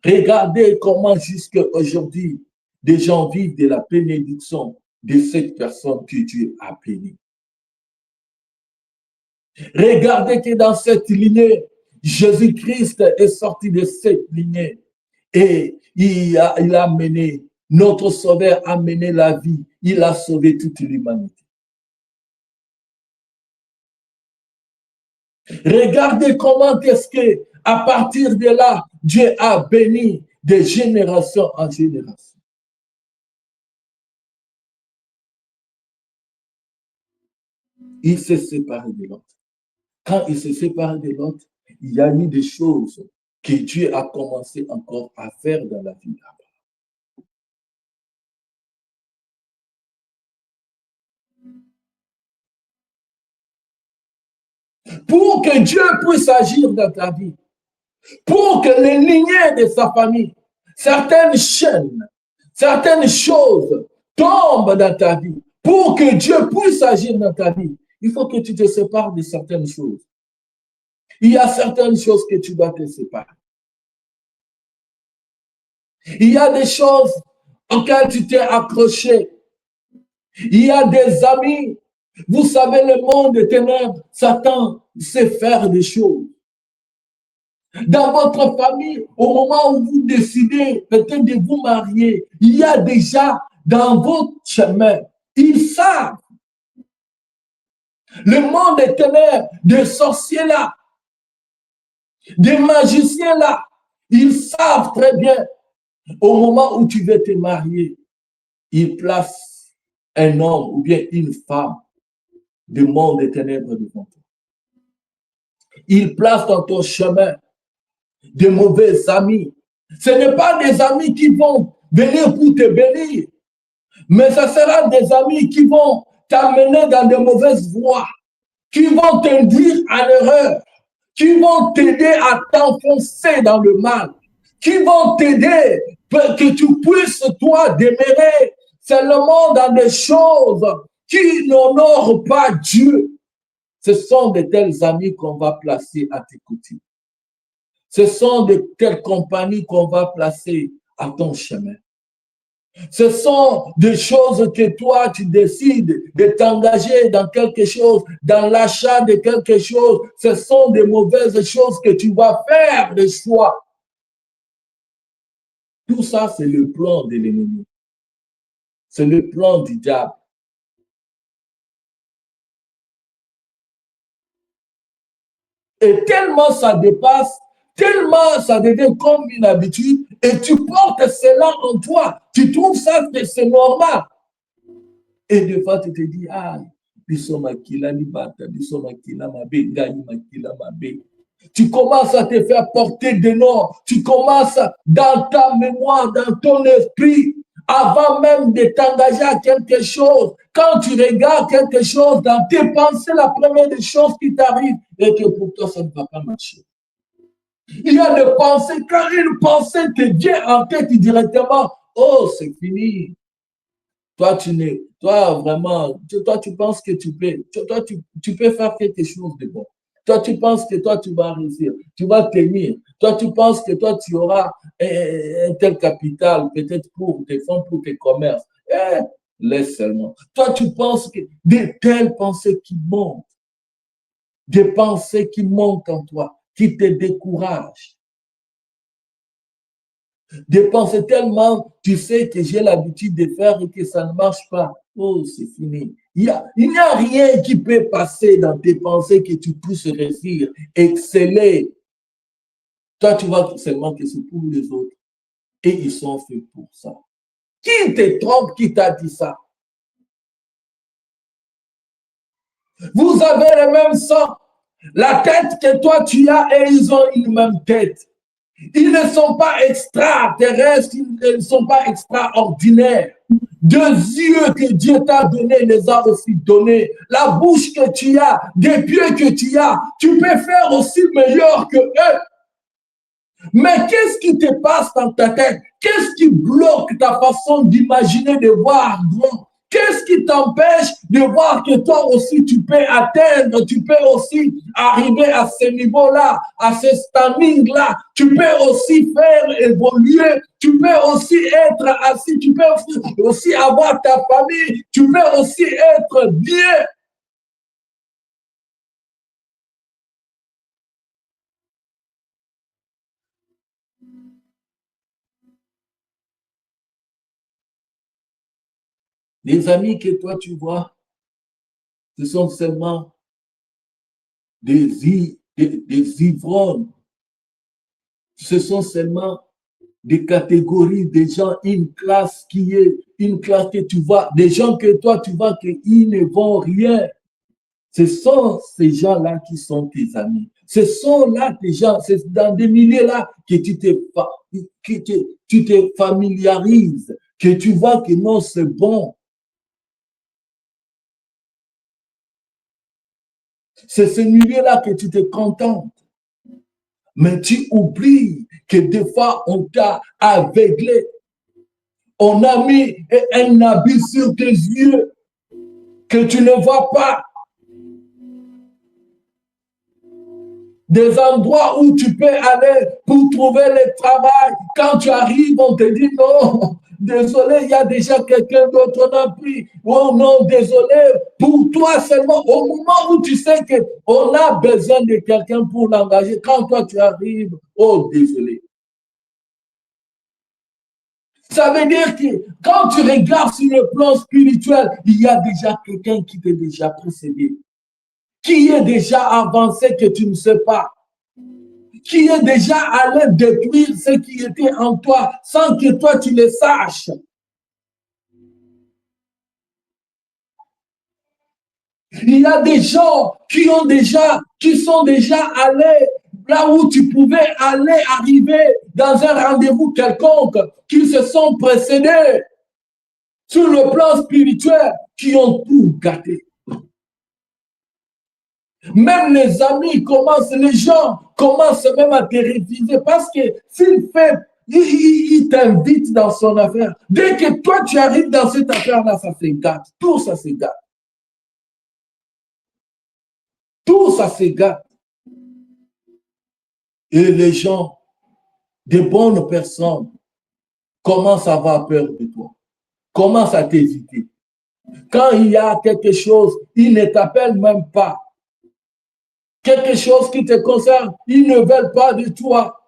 Regardez comment jusqu'à aujourd'hui, des gens vivent de la bénédiction de cette personne que Dieu a bénie. Regardez que dans cette lignée, Jésus-Christ est sorti de cette lignée et il a mené, notre Sauveur a mené la vie, il a sauvé toute l'humanité. Regardez comment est-ce que, à partir de là, Dieu a béni de génération en génération. Il s'est séparé de l'autre. Quand il s'est séparé de l'autre, il y a eu des choses que Dieu a commencé encore à faire dans la vie d'Abraham. Pour que Dieu puisse agir dans ta vie, pour que les lignées de sa famille, certaines chaînes, certaines choses tombent dans ta vie, pour que Dieu puisse agir dans ta vie, il faut que tu te sépares de certaines choses. Il y a certaines choses que tu dois te séparer. Il y a des choses auxquelles tu t'es accroché. Il y a des amis. Vous savez, le monde des ténèbres, Satan sait faire des choses. Dans votre famille, au moment où vous décidez peut-être de vous marier, il y a déjà dans votre chemin, ils savent. Le monde des ténèbres, des sorciers là, des magiciens là, ils savent très bien, au moment où tu veux te marier, ils placent un homme ou bien une femme du monde des ténèbres devant toi. Ils placent dans ton chemin de mauvais amis. Ce n'est pas des amis qui vont venir pour te bénir, mais ce sera des amis qui vont t'amener dans de mauvaises voies, qui vont t'induire à l'erreur, qui vont t'aider à t'enfoncer dans le mal, qui vont t'aider pour que tu puisses, toi, demeurer seulement dans des choses qui n'honorent pas Dieu. Ce sont de tels amis qu'on va placer à tes côtés. Ce sont de telles compagnies qu'on va placer à ton chemin. Ce sont des choses que toi, tu décides de t'engager dans quelque chose, dans l'achat de quelque chose. Ce sont des mauvaises choses que tu vas faire de choix. Tout ça, c'est le plan de l'ennemi. C'est le plan du diable. Et tellement ça dépasse, tellement ça devient comme une habitude, et tu portes cela en toi. Tu trouves ça que c'est normal. Et des fois, tu te dis, ah, tu commences à te faire porter des noms. Tu commences dans ta mémoire, dans ton esprit, avant même de t'engager à quelque chose. Quand tu regardes quelque chose dans tes pensées, la première des choses qui t'arrive et que pour toi, ça ne va pas marcher. Il y a des pensées, quand une pensée te vient en tête directement, oh, c'est fini. Toi, vraiment, toi, tu penses que tu peux faire quelque chose de bon. Toi, tu penses que toi, tu vas réussir, tu vas tenir. Toi, tu penses que toi, tu auras un tel capital, peut-être pour tes fonds, pour tes commerces. Laisse seulement. Toi, tu penses que de telles pensées qui montent, des pensées qui montent en toi, qui te découragent. Des pensées tellement, tu sais que j'ai l'habitude de faire et que ça ne marche pas. Oh, c'est fini. Il n'y a rien qui peut passer dans tes pensées que tu puisses réussir, exceller. Toi, tu vois seulement que c'est pour les autres. Et ils sont faits pour ça. Qui te trompe, qui t'a dit ça? Vous avez le même sang. La tête que toi tu as et ils ont une même tête. Ils ne sont pas extraterrestres, ils ne sont pas extraordinaires. Deux yeux que Dieu t'a donné les a aussi donnés. La bouche que tu as, des pieds que tu as, tu peux faire aussi meilleur que eux. Mais qu'est-ce qui te passe dans ta tête? Qu'est-ce qui bloque ta façon d'imaginer, de voir grand? Qu'est-ce qui t'empêche de voir que toi aussi tu peux atteindre, tu peux aussi arriver à ce niveau-là, à ce standing-là, tu peux aussi faire évoluer, tu peux aussi être assis, tu peux aussi avoir ta famille, tu peux aussi être bien. Les amis que toi tu vois, ce sont seulement des ivrognes. Ce sont seulement des catégories, des gens, une classe qui est, une classe que tu vois, des gens que toi tu vois qu'ils ne vont rien. Ce sont ces gens-là qui sont tes amis. Ce sont là tes gens, c'est dans des milieux-là que tu te familiarises, que tu vois que non, c'est bon. C'est ce milieu-là que tu te contentes. Mais tu oublies que des fois, on t'a aveuglé. On a mis un habit sur tes yeux que tu ne vois pas. Des endroits où tu peux aller pour trouver le travail. Quand tu arrives, on te dit non. Désolé, il y a déjà quelqu'un d'autre, on a pris. Oh non, désolé, pour toi seulement. Au moment où tu sais qu'on a besoin de quelqu'un pour l'engager, quand toi tu arrives, oh désolé. Ça veut dire que quand tu regardes sur le plan spirituel, il y a déjà quelqu'un qui t'a déjà précédé, qui est déjà avancé que tu ne sais pas, qui est déjà allé détruire ce qui était en toi sans que toi tu le saches. Il y a des gens qui sont déjà allés là où tu pouvais aller arriver dans un rendez-vous quelconque, qui se sont précédés sur le plan spirituel, qui ont tout gâté. Même les amis commencent, les gens commencent même à te réviser parce que s'il fait, il t'invite dans son affaire. Dès que toi tu arrives dans cette affaire-là, ça se gâte. Tout ça se gâte. Tout ça se gâte. Et les gens, de bonnes personnes, commencent à avoir peur de toi, commencent à t'hésiter. Quand il y a quelque chose, ils ne t'appellent même pas. Quelque chose qui te concerne, ils ne veulent pas de toi.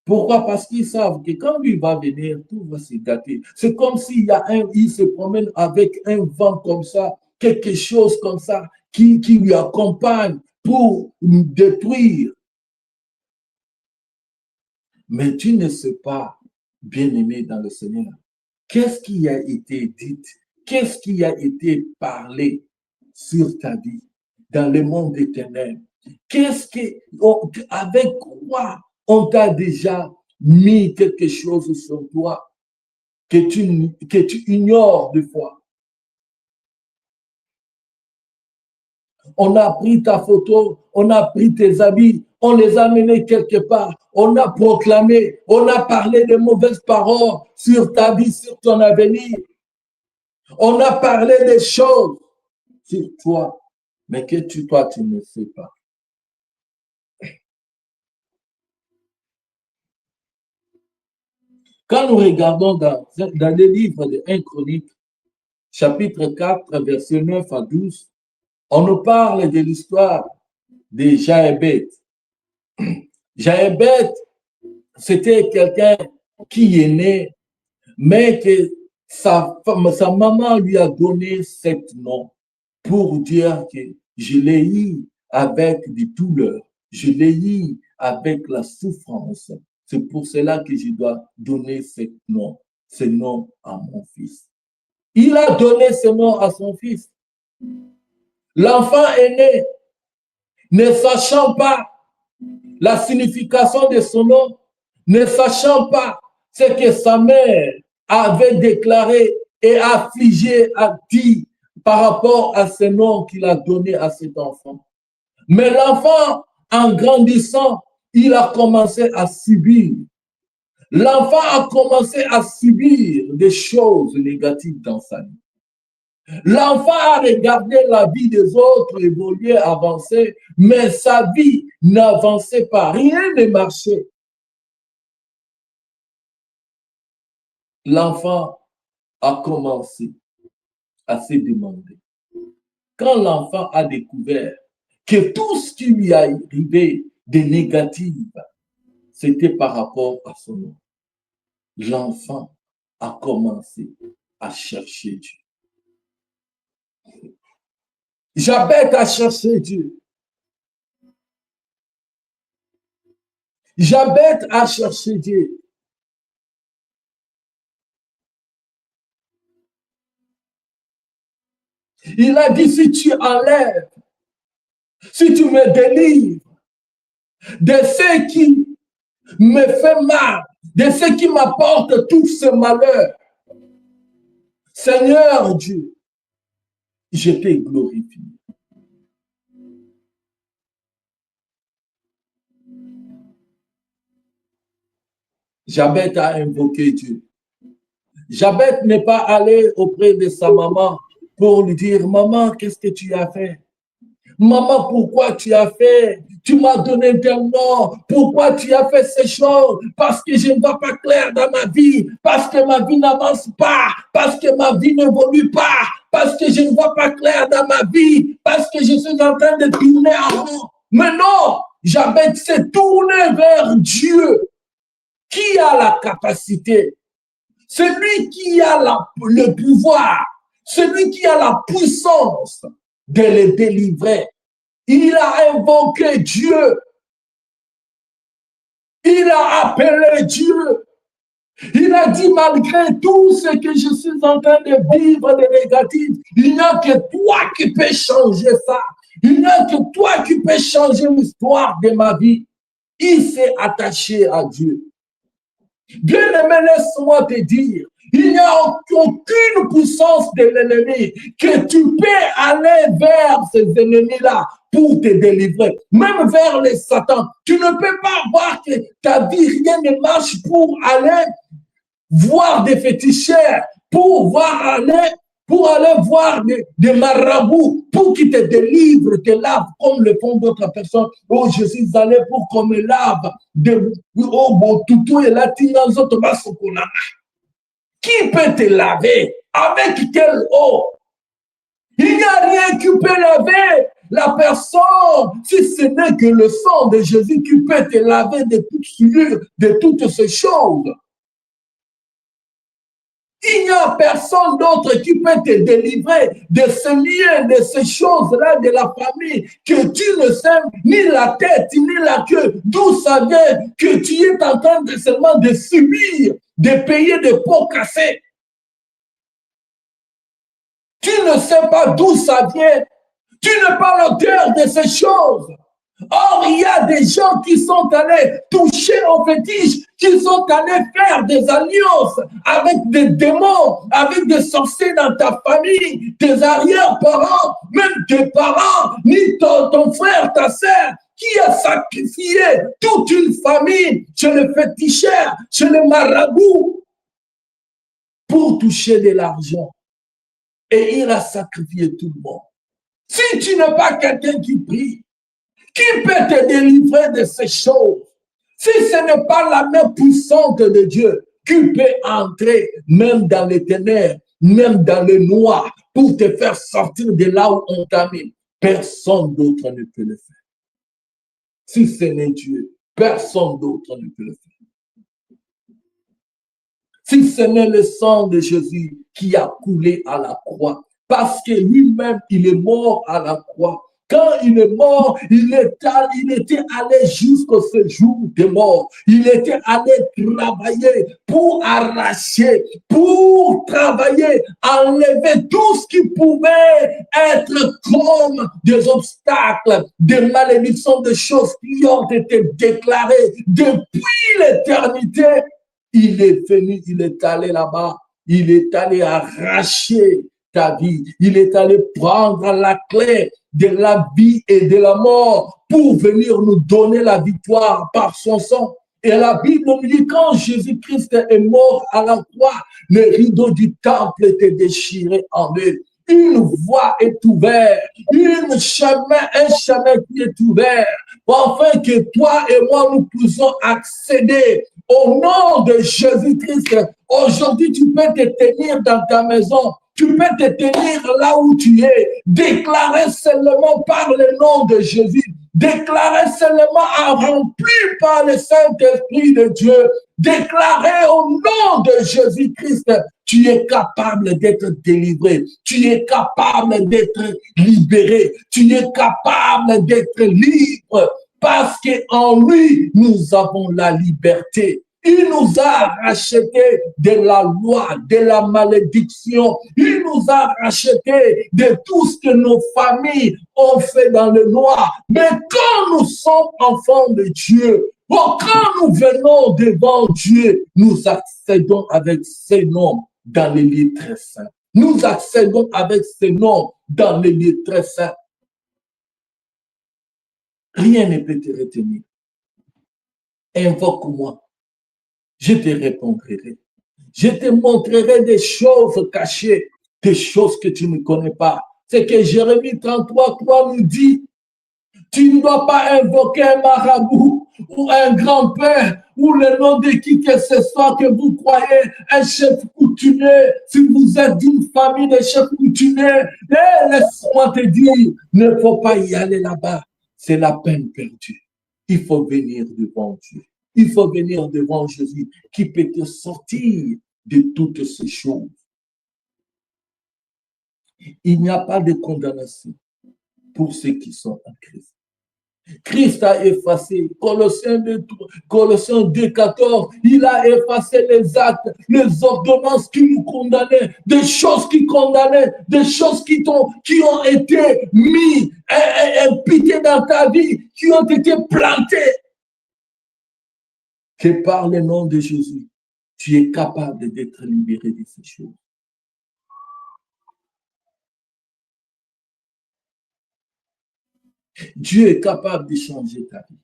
Pourquoi? Parce qu'ils savent que quand lui va venir, tout va se gâter. C'est comme s'il y a il se promène avec un vent comme ça, quelque chose comme ça, qui lui accompagne pour nous détruire. Mais tu ne sais pas, bien-aimé dans le Seigneur, qu'est-ce qui a été dit, qu'est-ce qui a été parlé sur ta vie dans le monde éternel? Avec quoi on t'a déjà mis quelque chose sur toi que tu ignores des fois? On a pris ta photo, on a pris tes habits, on les a menés quelque part, on a proclamé, on a parlé de mauvaises paroles sur ta vie, sur ton avenir. On a parlé des choses sur toi, mais que toi, tu ne sais pas. Quand nous regardons dans le livre de 1 Chronique, chapitre 4, versets 9 à 12, on nous parle de l'histoire de Jaébet. Jaébet, c'était quelqu'un qui est né, mais que sa maman lui a donné ce nom pour dire que je l'ai eu avec des douleurs, je l'ai eu avec la souffrance. C'est pour cela que je dois donner ce nom à mon fils. Il a donné ce nom à son fils. L'enfant est né, ne sachant pas la signification de son nom, ne sachant pas ce que sa mère avait déclaré et affligé, a dit par rapport à ce nom qu'il a donné à cet enfant. Mais l'enfant, en grandissant, il a commencé à subir. L'enfant a commencé à subir des choses négatives dans sa vie. L'enfant a regardé la vie des autres évoluer, avancer, mais sa vie n'avançait pas. Rien ne marchait. L'enfant a commencé à se demander. Quand l'enfant a découvert que tout ce qui lui a arrivé de négatif, c'était par rapport à son nom, l'enfant a commencé à chercher Dieu. Jabez a cherché Dieu. Jabez a cherché Dieu. Il a dit, si tu enlèves, si tu me délivres de ce qui me fait mal, de ce qui m'apporte tout ce malheur, Seigneur Dieu, je te glorifie. Jabez a invoqué Dieu. Jabez n'est pas allé auprès de sa maman pour lui dire, maman, qu'est-ce que tu as fait? Maman, pourquoi tu as fait? Tu m'as donné tel nom. Pourquoi tu as fait ces choses? Parce que je ne vois pas clair dans ma vie. Parce que ma vie n'avance pas. Parce que ma vie n'évolue pas. Parce que je ne vois pas clair dans ma vie. Parce que je suis en train de tourner en rond. Mais non, Jabez s'est tourné vers Dieu qui a la capacité. Celui qui a le pouvoir. Celui qui a la puissance de les délivrer. Il a invoqué Dieu. Il a appelé Dieu. Il a dit, malgré tout ce que je suis en train de vivre de négatif, il n'y a que toi qui peux changer ça. Il n'y a que toi qui peux changer l'histoire de ma vie. Il s'est attaché à Dieu. Bien-aimé, laisse-moi te dire, il n'y a aucune puissance de l'ennemi que tu peux aller vers ces ennemis-là pour te délivrer. Même vers les Satan. Tu ne peux pas voir que ta vie, rien ne marche pour aller voir des féticheurs, pour aller voir des marabouts, pour qu'ils te délivrent, te lavent comme le font d'autres personnes. Oh, je suis allé pour qu'on me lave. Oh, mon toutou est là, qui peut te laver? Avec quelle eau? Il n'y a rien qui peut laver la personne, si ce n'est que le sang de Jésus qui peut te laver de toute souillure, de toutes ces choses. Il n'y a personne d'autre qui peut te délivrer de ce lien, de ces choses-là, de la famille, que tu ne sais ni la tête, ni la queue, d'où ça vient, que tu es en train de seulement de subir, de payer des pots cassés. Tu ne sais pas d'où ça vient. Tu n'es pas l'auteur de ces choses. Or, il y a des gens qui sont allés toucher aux fétiches, qui sont allés faire des alliances avec des démons, avec des sorciers dans ta famille, tes arrière-parents, même tes parents, ni ton frère, ta sœur, qui a sacrifié toute une famille chez le féticheur, chez le marabout, pour toucher de l'argent. Et il a sacrifié tout le monde. Si tu n'es pas quelqu'un qui prie, qui peut te délivrer de ces choses? Si ce n'est pas la main puissante de Dieu, qui peut entrer même dans les ténèbres, même dans le noir, pour te faire sortir de là où on t'a mis? Personne d'autre ne peut le faire. Si ce n'est Dieu, personne d'autre ne peut le faire. Si ce n'est le sang de Jésus qui a coulé à la croix, parce que lui-même, il est mort à la croix. Quand il est mort, il était allé jusqu'au séjour des morts. Il était allé travailler pour arracher, pour travailler, enlever tout ce qui pouvait être comme des obstacles, des malédictions, des choses qui ont été déclarées depuis l'éternité. Il est venu, il est allé là-bas, il est allé arracher ta vie. Il est allé prendre la clé de la vie et de la mort pour venir nous donner la victoire par son sang. Et la Bible nous dit, quand Jésus-Christ est mort à la croix, le rideau du temple était déchiré en deux. Une voie est ouverte, un chemin qui est ouvert, afin que toi et moi, nous puissions accéder au nom de Jésus-Christ. Aujourd'hui, tu peux te tenir dans ta maison, tu peux te tenir là où tu es, déclarer seulement par le nom de Jésus, déclarer seulement rempli par le Saint-Esprit de Dieu, déclarer au nom de Jésus-Christ. Tu es capable d'être délivré, tu es capable d'être libéré, tu es capable d'être libre parce qu'en lui, nous avons la liberté. Il nous a rachetés de la loi, de la malédiction. Il nous a rachetés de tout ce que nos familles ont fait dans le noir. Mais quand nous sommes enfants de Dieu, quand nous venons devant Dieu, nous accédons avec ses noms dans les lieux très saints. Nous accédons avec ses noms dans les lieux très saints. Rien ne peut te retenir. Invoque-moi. Je te répondrai. Je te montrerai des choses cachées, des choses que tu ne connais pas. C'est que Jérémie 33:3 nous dit, tu ne dois pas invoquer un marabout ou un grand-père ou le nom de qui que ce soit que vous croyez, un chef coutumier. Si vous êtes d'une famille de chefs coutumiers, laisse-moi te dire, ne faut pas y aller là-bas. C'est la peine perdue. Il faut venir devant Dieu. Il faut venir devant Jésus qui peut te sortir de toutes ces choses. Il n'y a pas de condamnation pour ceux qui sont en Christ. Christ a effacé, Colossiens 2:14, il a effacé les actes, les ordonnances qui nous condamnaient, des choses qui condamnaient, des choses qui ont été mises, imputées dans ta vie, qui ont été plantées. Que par le nom de Jésus, tu es capable d'être libéré de ces choses. Dieu est capable de changer ta vie.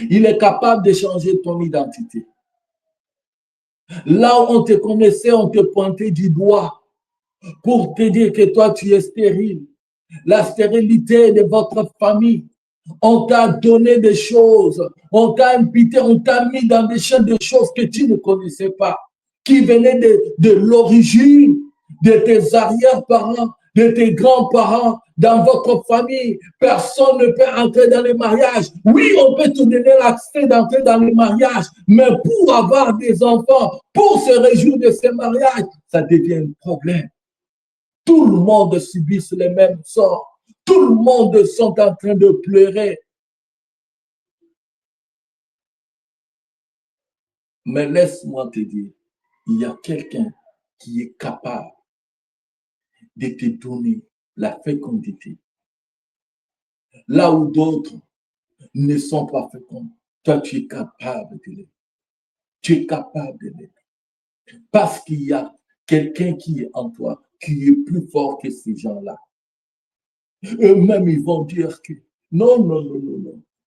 Il est capable de changer ton identité. Là où on te connaissait, on te pointait du doigt pour te dire que toi, tu es stérile. La stérilité de votre famille. On t'a donné des choses, on t'a imputé, on t'a mis dans des chaînes de choses que tu ne connaissais pas, qui venaient de l'origine, de tes arrière-parents, de tes grands-parents, dans votre famille. Personne ne peut entrer dans les mariages. Oui, on peut te donner l'accès d'entrer dans les mariages, mais pour avoir des enfants, pour se réjouir de ces mariages, ça devient un problème. Tout le monde subit les mêmes sorts. Tout le monde sont en train de pleurer. Mais laisse-moi te dire, il y a quelqu'un qui est capable de te donner la fécondité. Là où d'autres ne sont pas féconds, toi tu es capable de l'être. Tu es capable de l'être. Parce qu'il y a quelqu'un qui est en toi, qui est plus fort que ces gens-là. Eux-mêmes, ils vont dire que non.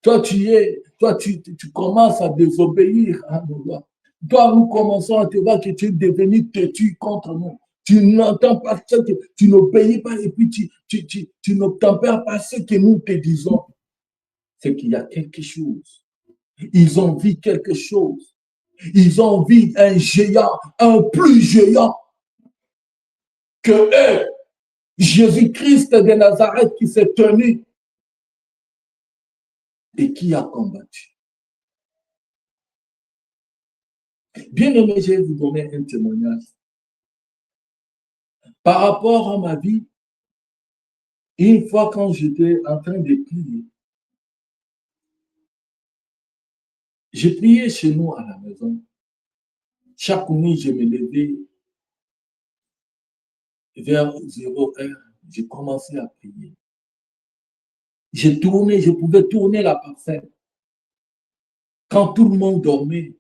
Toi, tu commences à désobéir à nos lois. Toi, nous commençons à te voir que tu es devenu têtu contre nous. Tu n'entends pas ce que tu n'obéis pas et puis tu n'obtempères pas ce que nous te disons. C'est qu'il y a quelque chose. Ils ont vu quelque chose. Ils ont vu un géant, un plus géant que eux. Jésus-Christ de Nazareth qui s'est tenu et qui a combattu. Bien aimé, je vais vous donner un témoignage. Par rapport à ma vie, une fois quand j'étais en train de prier, j'ai prié chez nous à la maison. Chaque nuit, je me levais vers 0 heure, j'ai commencé à prier. Je pouvais tourner la parcelle. Quand tout le monde dormait,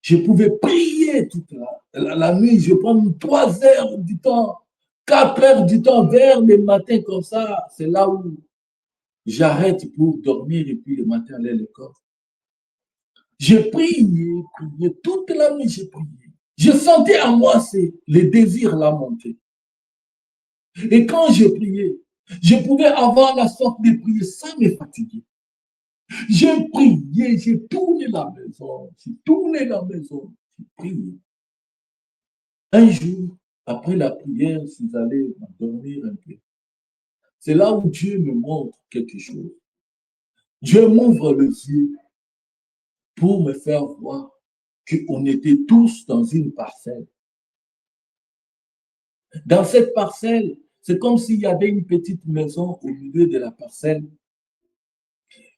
Je pouvais prier toute la nuit. Je prends 3 heures du temps, 4 heures du temps vers le matin comme ça. C'est là où j'arrête pour dormir et puis le matin aller à l'école. J'ai prié, toute la nuit j'ai prié. Je sentais en moi le désir là monter. Et quand j'ai prié, je pouvais avoir la sorte de prier sans me fatiguer. J'ai prié, j'ai tourné la maison, j'ai prié. Un jour, après la prière, je suis allé dormir un peu. C'est là où Dieu me montre quelque chose. Dieu m'ouvre les yeux pour me faire voir qu'on était tous dans une parcelle. Dans cette parcelle, c'est comme s'il y avait une petite maison au milieu de la parcelle.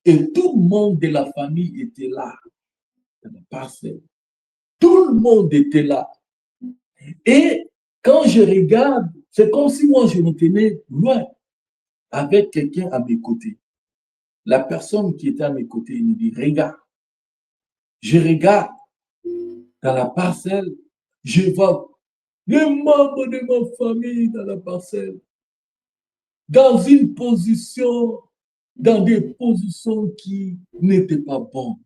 Et tout le monde de la famille était là, dans la parcelle. Tout le monde était là. Et quand je regarde, c'est comme si moi je me tenais loin avec quelqu'un à mes côtés. La personne qui était à mes côtés, il me dit, regarde. Je regarde dans la parcelle, je vois les membres de ma famille dans la parcelle, dans des positions qui n'étaient pas bonnes.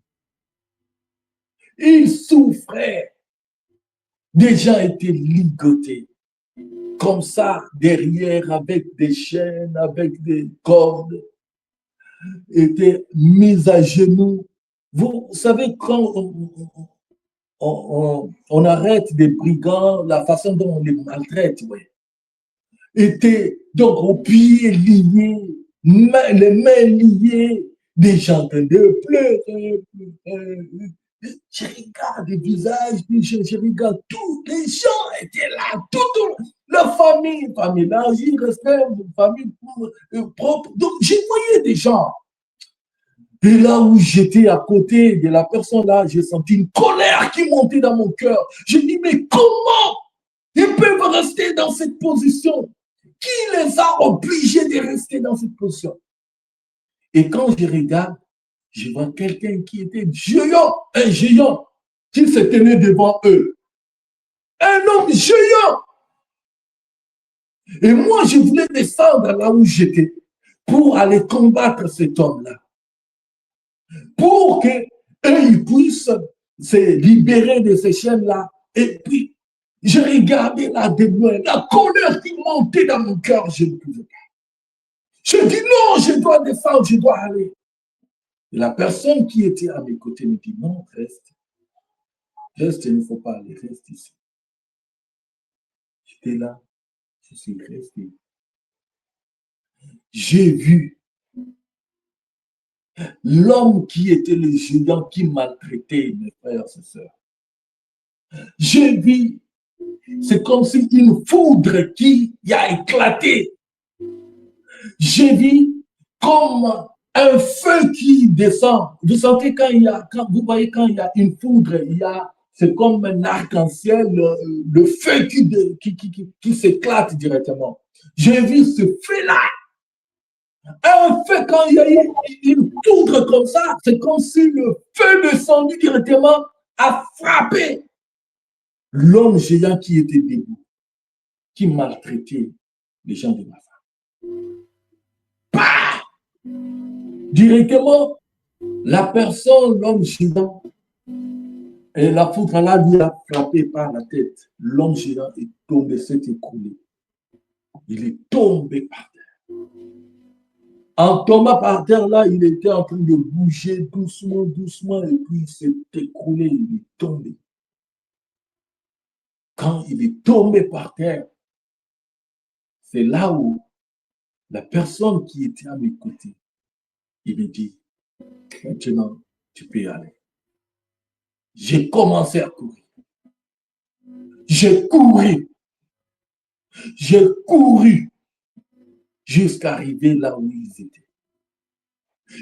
Ils souffraient. Des gens étaient ligotés, comme ça, derrière, avec des chaînes, avec des cordes, étaient mis à genoux. Vous savez, quand on arrête des brigands, la façon dont on les maltraite, ouais, étaient donc aux pieds liés, les mains liées, des gens en train de pleurer. Je regarde les visages, je regarde tous les gens étaient là, toute la famille là, il restait une famille propre. Donc, je voyais des gens. Et là où j'étais à côté de la personne là, j'ai senti une colère qui montait dans mon cœur. Je dis, mais comment ils peuvent rester dans cette position? Qui les a obligés de rester dans cette position? Et quand je regarde, je vois quelqu'un qui était géant, un géant, qui se tenait devant eux. Un homme géant. Et moi, je voulais descendre là où j'étais pour aller combattre cet homme-là. Pour qu'eux, ils puissent se libérer de ces chaînes-là. Et puis, je regardais là de loin, la colère qui montait dans mon cœur, je ne pouvais pas. Je dis non, je dois descendre, je dois aller. Et la personne qui était à mes côtés me dit non, reste. Reste, il ne faut pas aller, reste ici. J'étais là, je suis resté. J'ai vu l'homme qui était le géant qui maltraitait mes frères et sœurs. J'ai vu, c'est comme si une foudre qui a éclaté. J'ai vu comme un feu qui descend. Vous sentez vous voyez quand il y a une foudre, c'est comme un arc-en-ciel, le feu qui s'éclate directement. J'ai vu ce feu-là. Un feu, quand il y a une foudre comme ça, c'est comme si le feu descendu directement a frappé l'homme géant qui était debout, qui maltraitait les gens de ma femme. Bah! Directement, la personne, l'homme géant, et la foudre là lui a frappé par la tête. L'homme géant est tombé, s'est écroulé. Il est tombé par terre. En tombant par terre, là, il était en train de bouger doucement, doucement, et puis il s'est écroulé, il est tombé. Quand il est tombé par terre, c'est là où la personne qui était à mes côtés, il me dit, maintenant, tu peux y aller. J'ai commencé à courir. J'ai couru. J'ai couru jusqu'à arriver là où ils étaient.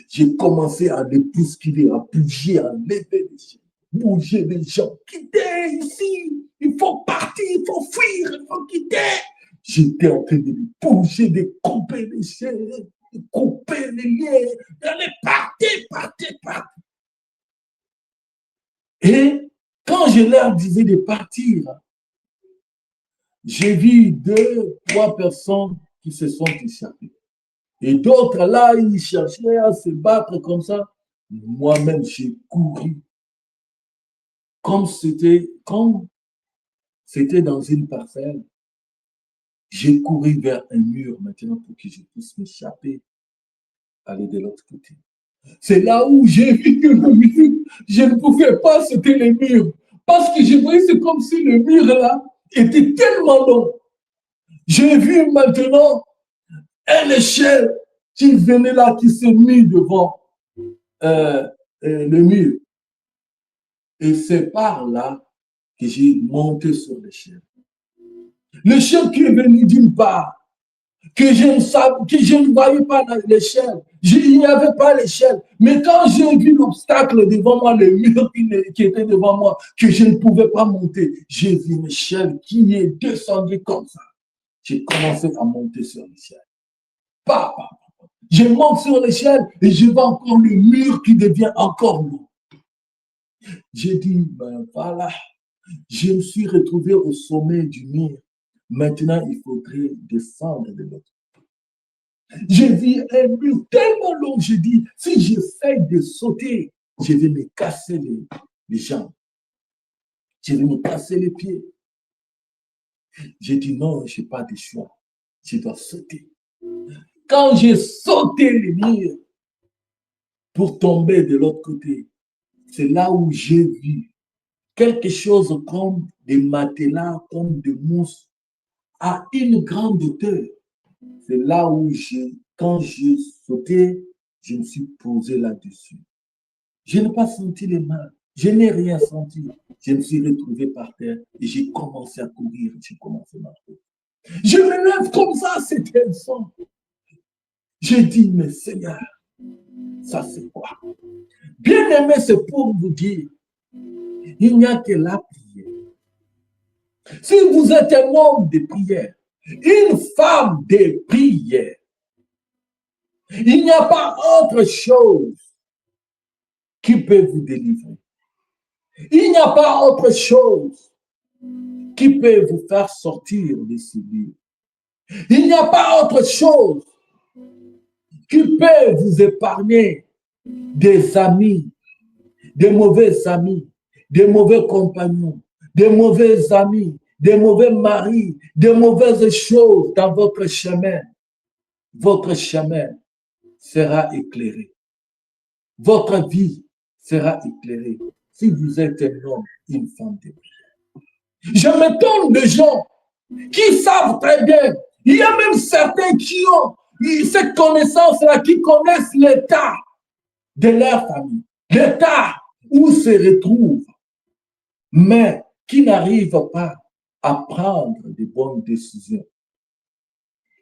J'ai commencé à les bousculer, à bouger, à lever les gens, bouger les gens. Quittez ici, il faut partir, il faut fuir, il faut quitter. J'étais en train de bouger, de couper les chaînes, de couper les liens, d'aller partir. Et Quand je leur disais de partir, j'ai vu 2, 3 personnes qui se sont échappées. Et d'autres, là, ils cherchaient à se battre comme ça. Moi-même, j'ai couru. Comme c'était dans une parcelle. J'ai couru vers un mur maintenant pour que je puisse m'échapper, aller de l'autre côté. C'est là où j'ai vu que le mur, je ne pouvais pas sauter le mur. Parce que je voyais, c'est comme si le mur là était tellement long. J'ai vu maintenant une échelle qui venait là, qui s'est mise devant le mur. Et c'est par là que j'ai monté sur l'échelle. L'échelle qui est venue d'une part, que je ne voyais pas l'échelle. Il n'y avait pas l'échelle. Mais quand j'ai vu l'obstacle devant moi, le mur qui était devant moi, que je ne pouvais pas monter, j'ai vu une échelle qui est descendue comme ça. J'ai commencé à monter sur l'échelle. Je monte sur l'échelle et je vois encore le mur qui devient encore long. J'ai dit, ben voilà, je me suis retrouvé au sommet du mur. Maintenant, il faudrait descendre de l'autre. J'ai vu un mur tellement long, j'ai dit, si j'essaie de sauter, je vais me casser les jambes. Je vais me casser les pieds. J'ai dit, non, je n'ai pas de choix. Je dois sauter. Quand j'ai sauté le mur pour tomber de l'autre côté, c'est là où j'ai vu quelque chose comme des matelas, comme des mousses, à une grande hauteur. C'est là où quand j'ai sauté, je me suis posé là-dessus. Je n'ai pas senti les mains, je n'ai rien senti. Je me suis retrouvé par terre et j'ai commencé à courir, j'ai commencé à marcher. Je me lève comme ça, c'était un son. J'ai dit, mais Seigneur, ça c'est quoi? Bien aimé, c'est pour vous dire, il n'y a que la prière. Si vous êtes un homme de prière, une femme de prière, il n'y a pas autre chose qui peut vous délivrer. Il n'y a pas autre chose qui peut vous faire sortir de ce lieu. Il n'y a pas autre chose qui peut vous épargner des amis, des mauvais amis, des mauvais compagnons, des mauvais amis, des mauvais maris, des mauvaises choses dans votre chemin. Votre chemin sera éclairé. Votre vie sera éclairée si vous êtes un homme, une femme de prière. Je m'étonne de gens qui savent très bien. Il y a même certains qui ont cette connaissance-là, qui connaissent l'état de leur famille, l'état où se retrouvent, mais qui n'arrivent pas à prendre de bonnes décisions,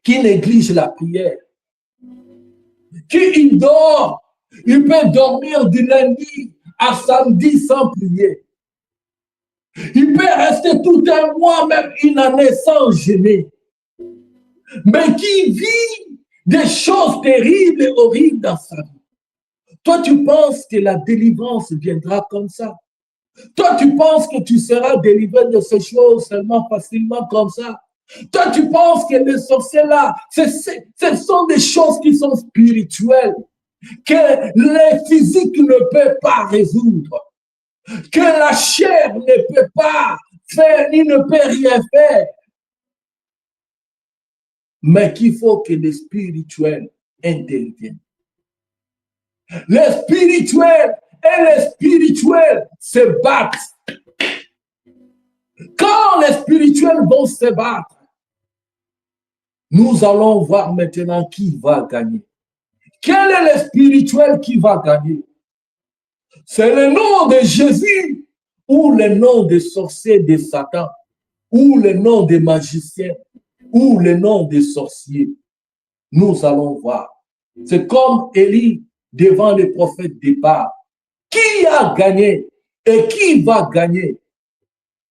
qui négligent la prière, qui dort, il peut dormir du lundi à samedi sans prier. Il peut rester tout un mois, même une année sans jeûner, mais qui vit des choses terribles et horribles dans sa vie. Toi, tu penses que la délivrance viendra comme ça? Toi, tu penses que tu seras délivré de ces choses seulement facilement comme ça? Toi, tu penses que les sorciers-là, ce sont des choses qui sont spirituelles, que les physiques ne peuvent pas résoudre, que la chair ne peut pas faire, ni ne peut rien faire, mais qu'il faut que les spirituels interviennent. Les spirituels et les spirituels se battent. Quand les spirituels vont se battre, nous allons voir maintenant qui va gagner. Quel est le spirituel qui va gagner? C'est le nom de Jésus ou le nom des sorciers de Satan ou le nom des magiciens ou le nom des sorciers. Nous allons voir. C'est comme Élie devant le prophète de Baal. Qui a gagné et qui va gagner?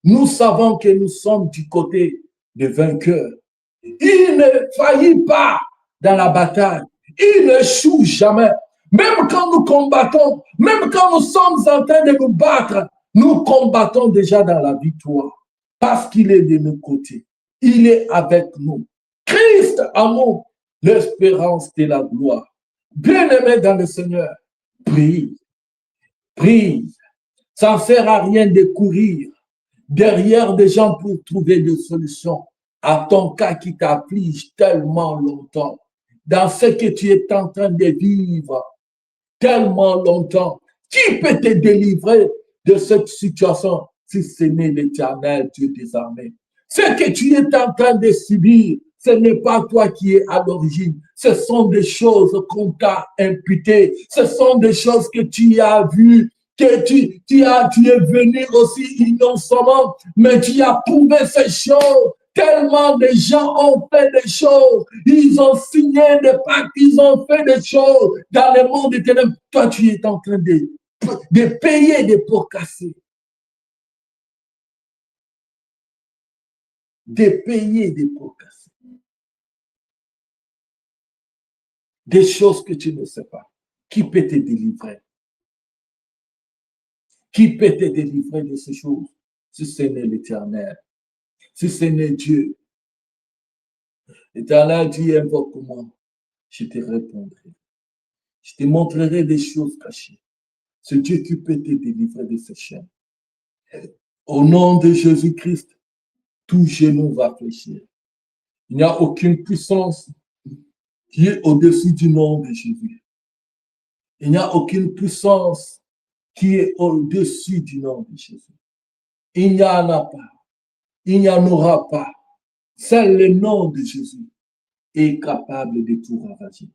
Nous savons que nous sommes du côté des vainqueurs. Il ne faillit pas dans la bataille. Il n'échoue jamais. Même quand nous combattons, même quand nous sommes en train de nous battre, Nous combattons déjà dans la victoire parce qu'il est de nos côtés. Il est avec nous. Christ en nous, l'espérance de la gloire. Bien-aimé dans le Seigneur, prie, prie. Ça ne sert à rien de courir derrière des gens pour trouver des solutions à ton cas qui t'afflige tellement longtemps, dans ce que tu es en train de vivre tellement longtemps. Qui peut te délivrer de cette situation si ce n'est l'Éternel Dieu des armées? Ce que tu es en train de subir, ce n'est pas toi qui es à l'origine. Ce sont des choses qu'on t'a imputées. Ce sont des choses que tu as vues, que tu es venu aussi innocemment, mais tu as trouvé ces choses. Tellement de gens ont fait des choses, ils ont signé des pactes, ils ont fait des choses dans le monde des ténèbres. Toi, tu es en train de payer des pots cassés. De payer des pots cassés. Des choses que tu ne sais pas. Qui peut te délivrer? Qui peut te délivrer de ces choses? Si ce n'est l'Éternel. Si ce n'est Dieu. L'Éternel dit, invoque-moi, je te répondrai. Je te montrerai des choses cachées. C'est Dieu qui peut te délivrer de ces chaînes. Au nom de Jésus-Christ, tout genou va fléchir. Il n'y a aucune puissance qui est au-dessus du nom de Jésus. Il n'y a aucune puissance qui est au-dessus du nom de Jésus. Il n'y en a pas. Il n'y en aura pas. Seul le nom de Jésus est capable de tout ravager,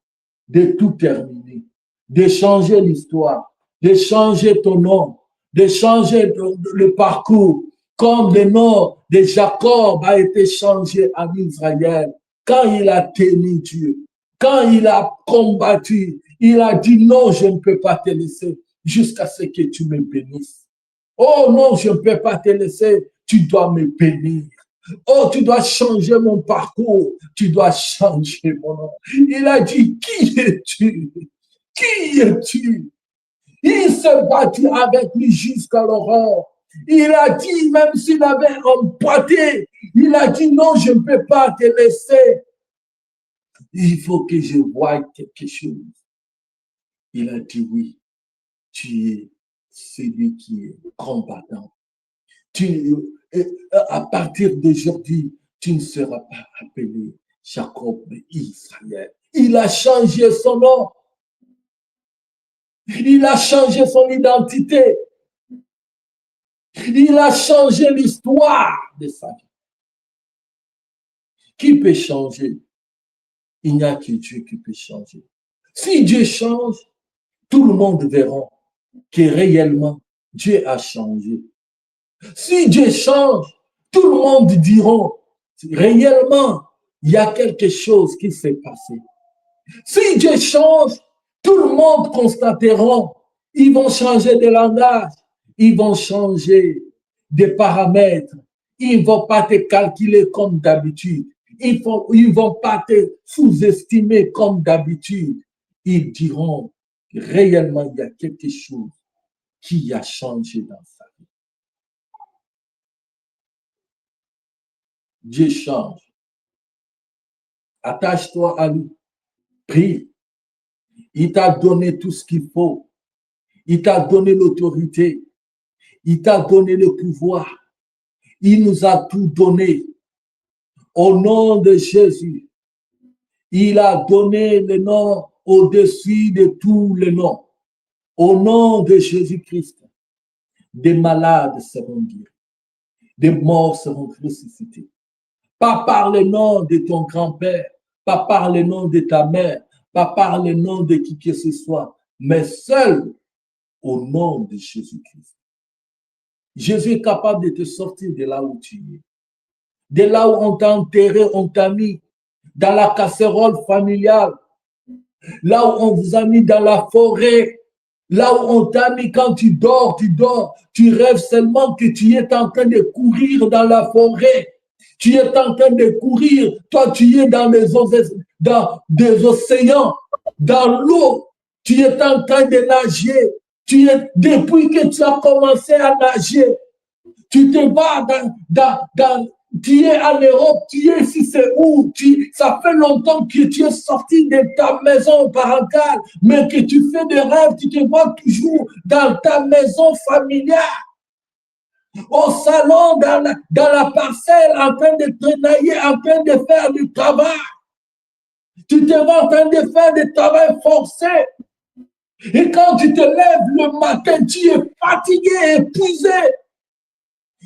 de tout terminer, de changer l'histoire, de changer ton nom, de changer le parcours, comme le nom de Jacob a été changé en Israël. Quand il a tenu Dieu, quand il a combattu, il a dit non, je ne peux pas te laisser jusqu'à ce que tu me bénisses. Oh non, je ne peux pas te laisser, tu dois me bénir. Oh, tu dois changer mon parcours, tu dois changer mon nom. Il a dit, qui es-tu? Qui es-tu? Il s'est battu avec lui jusqu'à l'aurore. Il a dit, même s'il avait emboîté, il a dit, non, je ne peux pas te laisser. Il faut que je voie quelque chose. Il a dit, oui, tu es celui qui est combattant. À partir d'aujourd'hui, tu ne seras pas appelé Jacob, mais Israël. Il a changé son nom. Il a changé son identité. Il a changé l'histoire de sa vie. Qui peut changer? Il n'y a que Dieu qui peut changer. Si Dieu change, tout le monde verra que réellement Dieu a changé. Si Dieu change, tout le monde dira réellement il y a quelque chose qui s'est passé. Si Dieu change, tout le monde constatera, ils vont changer de langage, ils vont changer de paramètres, ils ne vont pas te calculer comme d'habitude, ils ne vont pas te sous-estimer comme d'habitude. Ils diront réellement il y a quelque chose qui a changé dans sa vie. Dieu change. Attache-toi à lui. Prie. Il t'a donné tout ce qu'il faut. Il t'a donné l'autorité. Il t'a donné le pouvoir. Il nous a tout donné. Au nom de Jésus, il a donné le nom au-dessus de tous les noms. Au nom de Jésus-Christ, des malades seront guéris. Des morts seront ressuscités. Pas par le nom de ton grand-père, pas par le nom de ta mère, pas par le nom de qui que ce soit, mais seul au nom de Jésus-Christ. Jésus est capable de te sortir de là où tu es. De là où on t'a enterré, on t'a mis dans la casserole familiale. Là où on vous a mis dans la forêt. Là où on t'a mis quand tu dors. Tu rêves seulement que tu es en train de courir dans la forêt. Tu es en train de courir. Toi, tu es dans des océans, dans l'eau. Tu es en train de nager. Depuis que tu as commencé à nager, tu te vas tu es en Europe, tu es ici, c'est où? Ça fait longtemps que tu es sorti de ta maison parentale, mais que tu fais des rêves, tu te vois toujours dans ta maison familiale, au salon, dans la parcelle, en train de travailler, en train de faire du travail. Tu te vois en train de faire du travail forcé. Et quand tu te lèves le matin, tu es fatigué, épuisé.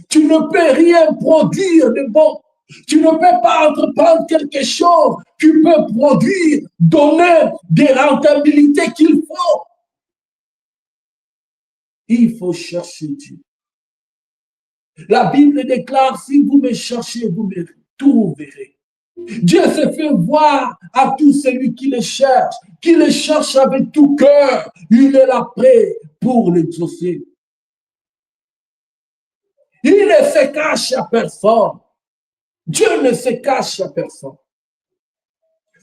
Tu ne peux rien produire de bon. Tu ne peux pas entreprendre quelque chose. Tu peux produire, donner des rentabilités qu'il faut. Il faut chercher Dieu. La Bible déclare, si vous me cherchez, vous me trouverez. Dieu se fait voir à tout celui qui le cherche avec tout cœur. Il est là prêt pour l'exaucer. Il ne se cache à personne. Dieu ne se cache à personne.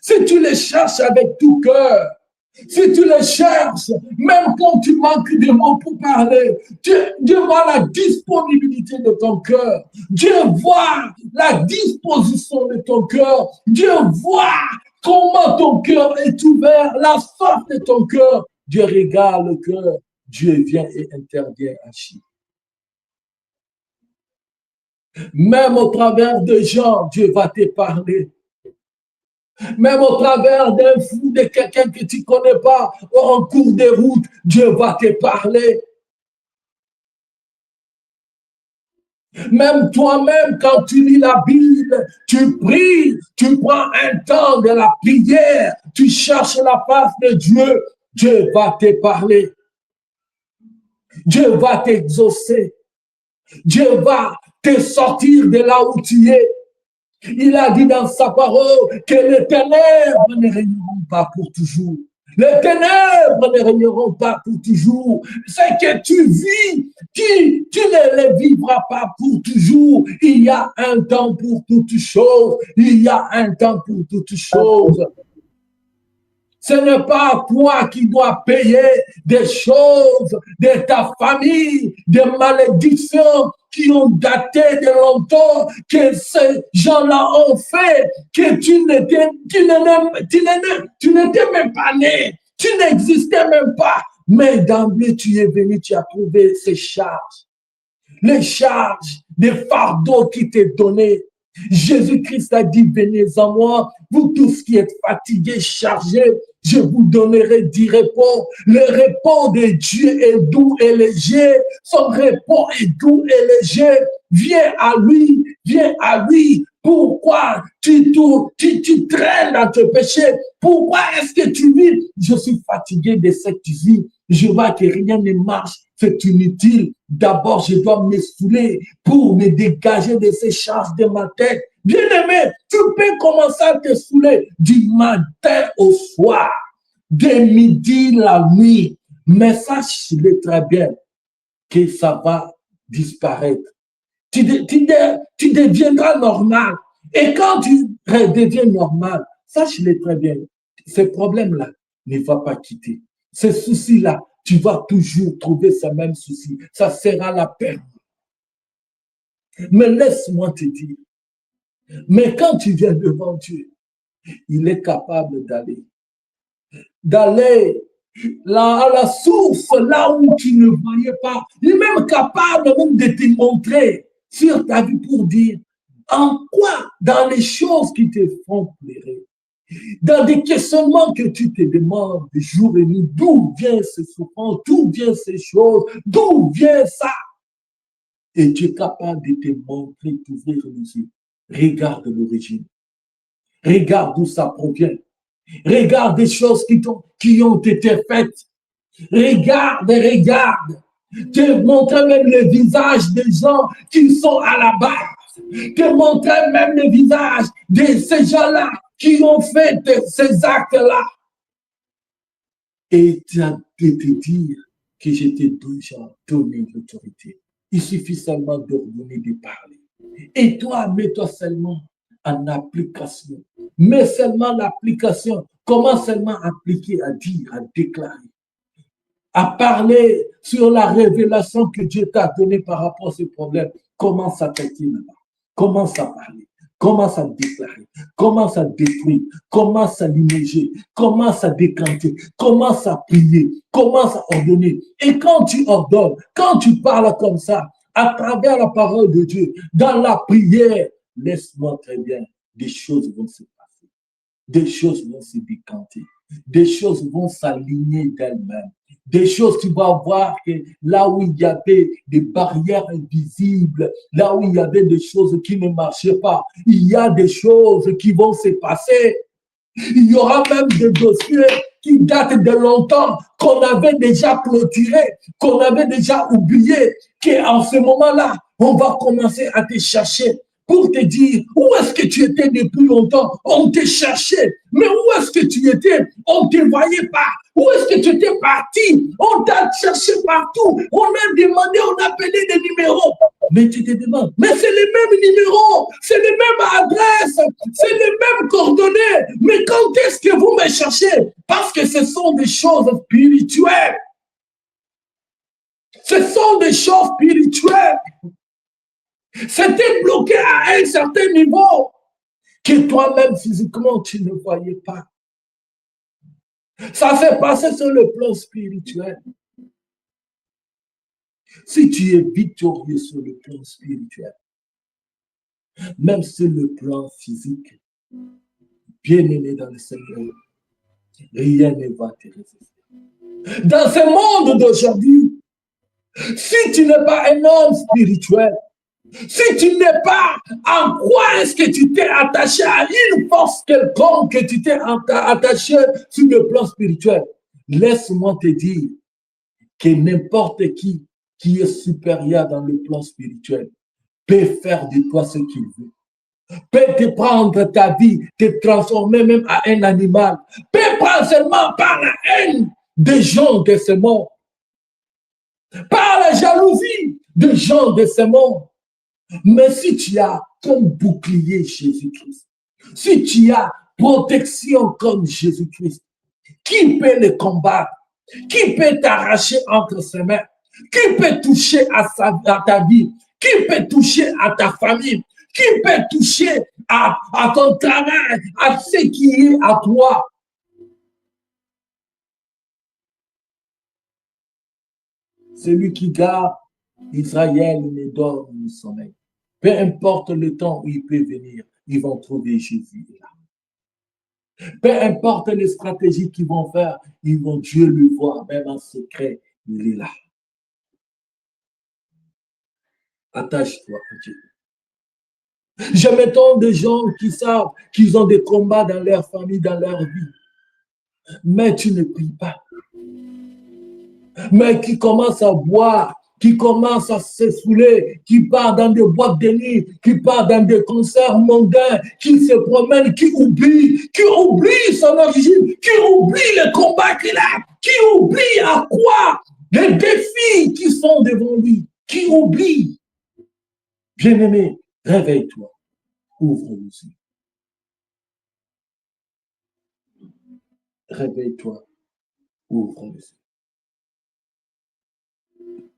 Si tu le cherches avec tout cœur, si tu le cherches, même quand tu manques de mots pour parler, Dieu voit la disponibilité de ton cœur. Dieu voit la disposition de ton cœur. Dieu voit comment ton cœur est ouvert, la force de ton cœur. Dieu regarde le cœur. Dieu vient et intervient agir. Même au travers de gens, Dieu va te parler. Même au travers d'un fou, de quelqu'un que tu ne connais pas, en cours de route, Dieu va te parler. Même toi-même, quand tu lis la Bible, tu pries, tu prends un temps de la prière, tu cherches la face de Dieu, Dieu va te parler. Dieu va t'exaucer. Dieu va te sortir de là où tu es. Il a dit dans sa parole que les ténèbres ne régneront pas pour toujours. Les ténèbres ne régneront pas pour toujours. Ce que tu vis, tu ne les vivras pas pour toujours. Il y a un temps pour toutes choses. Il y a un temps pour toutes choses. Ce n'est pas toi qui dois payer des choses de ta famille, des malédictions qui ont daté de longtemps, que ces gens-là ont fait, que tu n'étais même pas né, tu n'existais même pas. Mais d'emblée, tu es venu, tu as trouvé ces charges, les charges des fardeaux qui t'est donné. Jésus-Christ a dit, venez à moi, vous tous qui êtes fatigués, chargés, je vous donnerai du repos. Le repos de Dieu est doux et léger. Son repos est doux et léger. Viens à lui, viens à lui. Pourquoi tu traînes dans tes péchés? Pourquoi est-ce que tu vis? Je suis fatigué de cette vie. Je vois que rien ne marche. C'est inutile. D'abord, je dois me saouler pour me dégager de ces charges de ma tête. Bien-aimé, tu peux commencer à te saouler du matin au soir, de midi la nuit. Mais sache-le très bien que ça va disparaître. Tu deviendras normal. Et quand tu redeviens normal, sache-le très bien, ces problèmes-là ne vont pas quitter. Ces soucis-là, tu vas toujours trouver ce même souci. Ça sera la peine. Mais laisse-moi te dire, mais quand tu viens devant Dieu, il est capable d'aller là à la source, là où tu ne voyais pas. Il est même capable même de te montrer sur ta vie pour dire en quoi, dans les choses qui te font pleurer, dans des questionnements que tu te demandes de jour et nuit, d'où vient ce souffrance, d'où viennent ces choses, d'où vient ça? Et tu es capable de te montrer, d'ouvrir les yeux. Regarde l'origine. Regarde d'où ça provient. Regarde des choses qui ont été faites. Regarde. Te montrer même le visage des gens qui sont à la base. Te montrer même le visage de ces gens-là qui ont fait ces actes-là. Et de te dire que je t'ai déjà donné l'autorité. Il suffit seulement d'ordonner de parler. Et toi, mets-toi seulement en application. Mets seulement l'application. Comment seulement appliquer, à dire, à déclarer? à parler sur la révélation que Dieu t'a donnée par rapport à ce problème, commence à t'aider là-bas. Commence à parler. Commence à déclarer, commence à détruire, commence à liméger, commence à décanter, commence à prier, commence à ordonner. Et quand tu ordonnes, quand tu parles comme ça, à travers la parole de Dieu, dans la prière, laisse-moi très bien, des choses vont se passer, des choses vont se décanter, des choses vont s'aligner d'elles-mêmes. Des choses, tu vas voir que là où il y avait des barrières invisibles, là où il y avait des choses qui ne marchaient pas, il y a des choses qui vont se passer. Il y aura même des dossiers qui datent de longtemps, qu'on avait déjà clôturés, qu'on avait déjà oubliés, qu'en ce moment-là, on va commencer à te chercher pour te dire où est-ce que tu étais depuis longtemps. On te cherchait, mais où est-ce que tu étais? On ne te voyait pas. Où est-ce que tu étais parti? On t'a cherché partout. On a demandé, on a appelé des numéros. Mais tu te demandes, mais c'est les mêmes numéros, c'est les mêmes adresses, c'est les mêmes coordonnées. Mais quand est-ce que vous me cherchez? Parce que ce sont des choses spirituelles. Ce sont des choses spirituelles. C'était bloqué à un certain niveau que toi-même physiquement tu ne voyais pas. Ça s'est passé sur le plan spirituel. Si tu es victorieux sur le plan spirituel, même sur le plan physique, bien-aimé dans le Seigneur, rien ne va te résister. Dans ce monde d'aujourd'hui, si tu n'es pas un homme spirituel, si tu n'es pas, en quoi est-ce que tu t'es attaché à une force quelconque que tu t'es attaché sur le plan spirituel? Laisse-moi te dire que n'importe qui est supérieur dans le plan spirituel peut faire de toi ce qu'il veut. Peut te prendre ta vie, te transformer même à un animal. Peut prendre seulement par la haine des gens de ce monde. Par la jalousie des gens de ce monde. Mais si tu as comme bouclier Jésus-Christ, si tu as protection comme Jésus-Christ, qui peut le combattre? Qui peut t'arracher entre ses mains? Qui peut toucher à ta vie? Qui peut toucher à ta famille? Qui peut toucher à ton travail, à ce qui est à toi? Celui qui garde Israël ne dort ni sommeil. Peu importe le temps où il peut venir, ils vont trouver Jésus là. Peu importe les stratégies qu'ils vont faire, Dieu le voit, même en secret, il est là. Attache-toi à Dieu. J'aime tant de gens qui savent qu'ils ont des combats dans leur famille, dans leur vie. Mais tu ne pries pas. Mais qui commencent à boire, qui commence à se saouler, qui part dans des boîtes de nuit, qui part dans des concerts mondains, qui se promène, qui oublie son origine, qui oublie le combat qu'il a, qui oublie à quoi les défis qui sont devant lui, qui oublie. Bien-aimé, réveille-toi, ouvre les yeux. Réveille-toi, ouvre les yeux.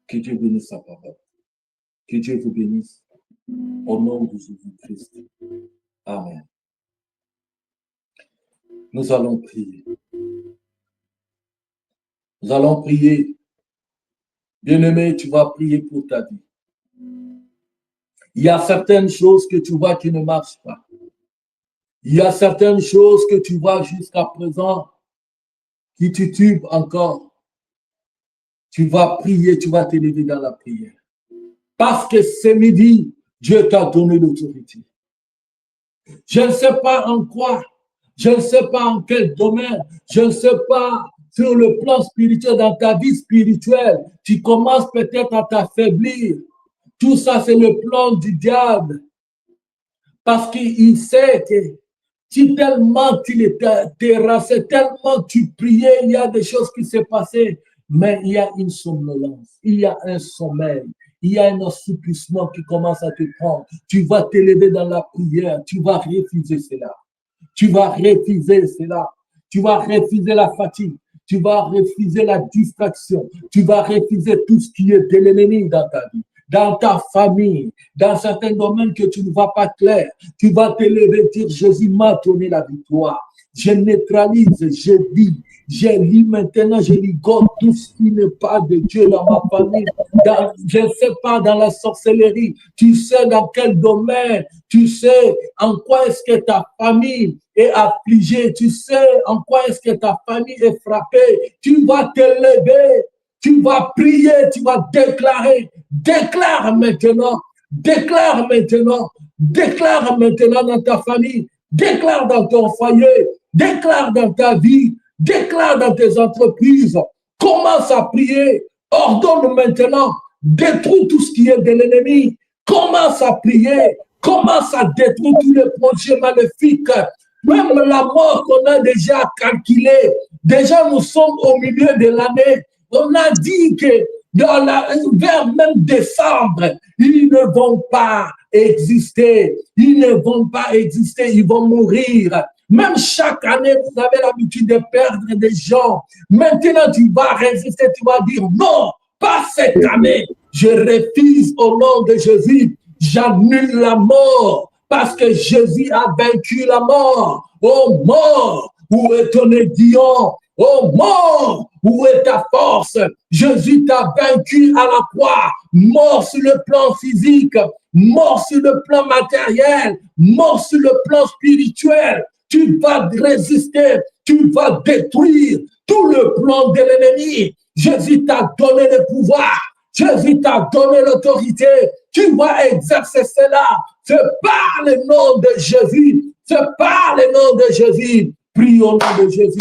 Que Dieu bénisse sa parole. Que Dieu vous bénisse. Au nom de Jésus-Christ. Amen. Nous allons prier. Nous allons prier. Bien-aimé, tu vas prier pour ta vie. Il y a certaines choses que tu vois qui ne marchent pas. Il y a certaines choses que tu vois jusqu'à présent qui titubent encore. Tu vas prier, tu vas t'élever dans la prière. Parce que ce midi, Dieu t'a donné l'autorité. Je ne sais pas en quoi, je ne sais pas en quel domaine, je ne sais pas sur le plan spirituel, dans ta vie spirituelle, tu commences peut-être à t'affaiblir. Tout ça, c'est le plan du diable. Parce qu'il sait que si tellement tu étais terrassé, tellement tu priais, il y a des choses qui s'est passées. Mais il y a une somnolence, il y a un sommeil, il y a un assoupissement qui commence à te prendre. Tu vas t'élever dans la prière, tu vas refuser cela. Tu vas refuser cela. Tu vas refuser la fatigue. Tu vas refuser la distraction. Tu vas refuser tout ce qui est de l'ennemi dans ta vie, dans ta famille, dans certains domaines que tu ne vois pas clair. Tu vas te lever et dire, Jésus m'a donné la victoire. Je neutralise, je dis, je lis maintenant, je ligote tout ce qui n'est pas de Dieu dans ma famille. Je ne sais pas, dans la sorcellerie. Tu sais dans quel domaine. Tu sais en quoi est-ce que ta famille est affligée. Tu sais en quoi est-ce que ta famille est frappée. Tu vas te lever. Tu vas prier. Tu vas déclarer. Déclare maintenant. Déclare maintenant. Déclare maintenant dans ta famille. Déclare dans ton foyer. Déclare dans ta vie. Déclare dans tes entreprises. Commence à prier. Ordonne maintenant. Détruis tout ce qui est de l'ennemi. Commence à prier. Commence à détruire tous les projets maléfiques. Même la mort qu'on a déjà calculée. Déjà, nous sommes au milieu de l'année. On a dit que vers même décembre, ils ne vont pas exister. Ils ne vont pas exister. Ils vont mourir. Même chaque année, vous avez l'habitude de perdre des gens. Maintenant, tu vas résister, tu vas dire non, pas cette année. Je refuse au nom de Jésus. J'annule la mort parce que Jésus a vaincu la mort. Oh mort, où est ton aiguillon? Oh mort, où est ta force? Jésus t'a vaincu à la croix. Mort sur le plan physique, mort sur le plan matériel, mort sur le plan spirituel. Tu vas résister, tu vas détruire tout le plan de l'ennemi. Jésus t'a donné le pouvoir, Jésus t'a donné l'autorité. Tu vas exercer cela. C'est par le nom de Jésus. C'est par le nom de Jésus. Prie au nom de Jésus.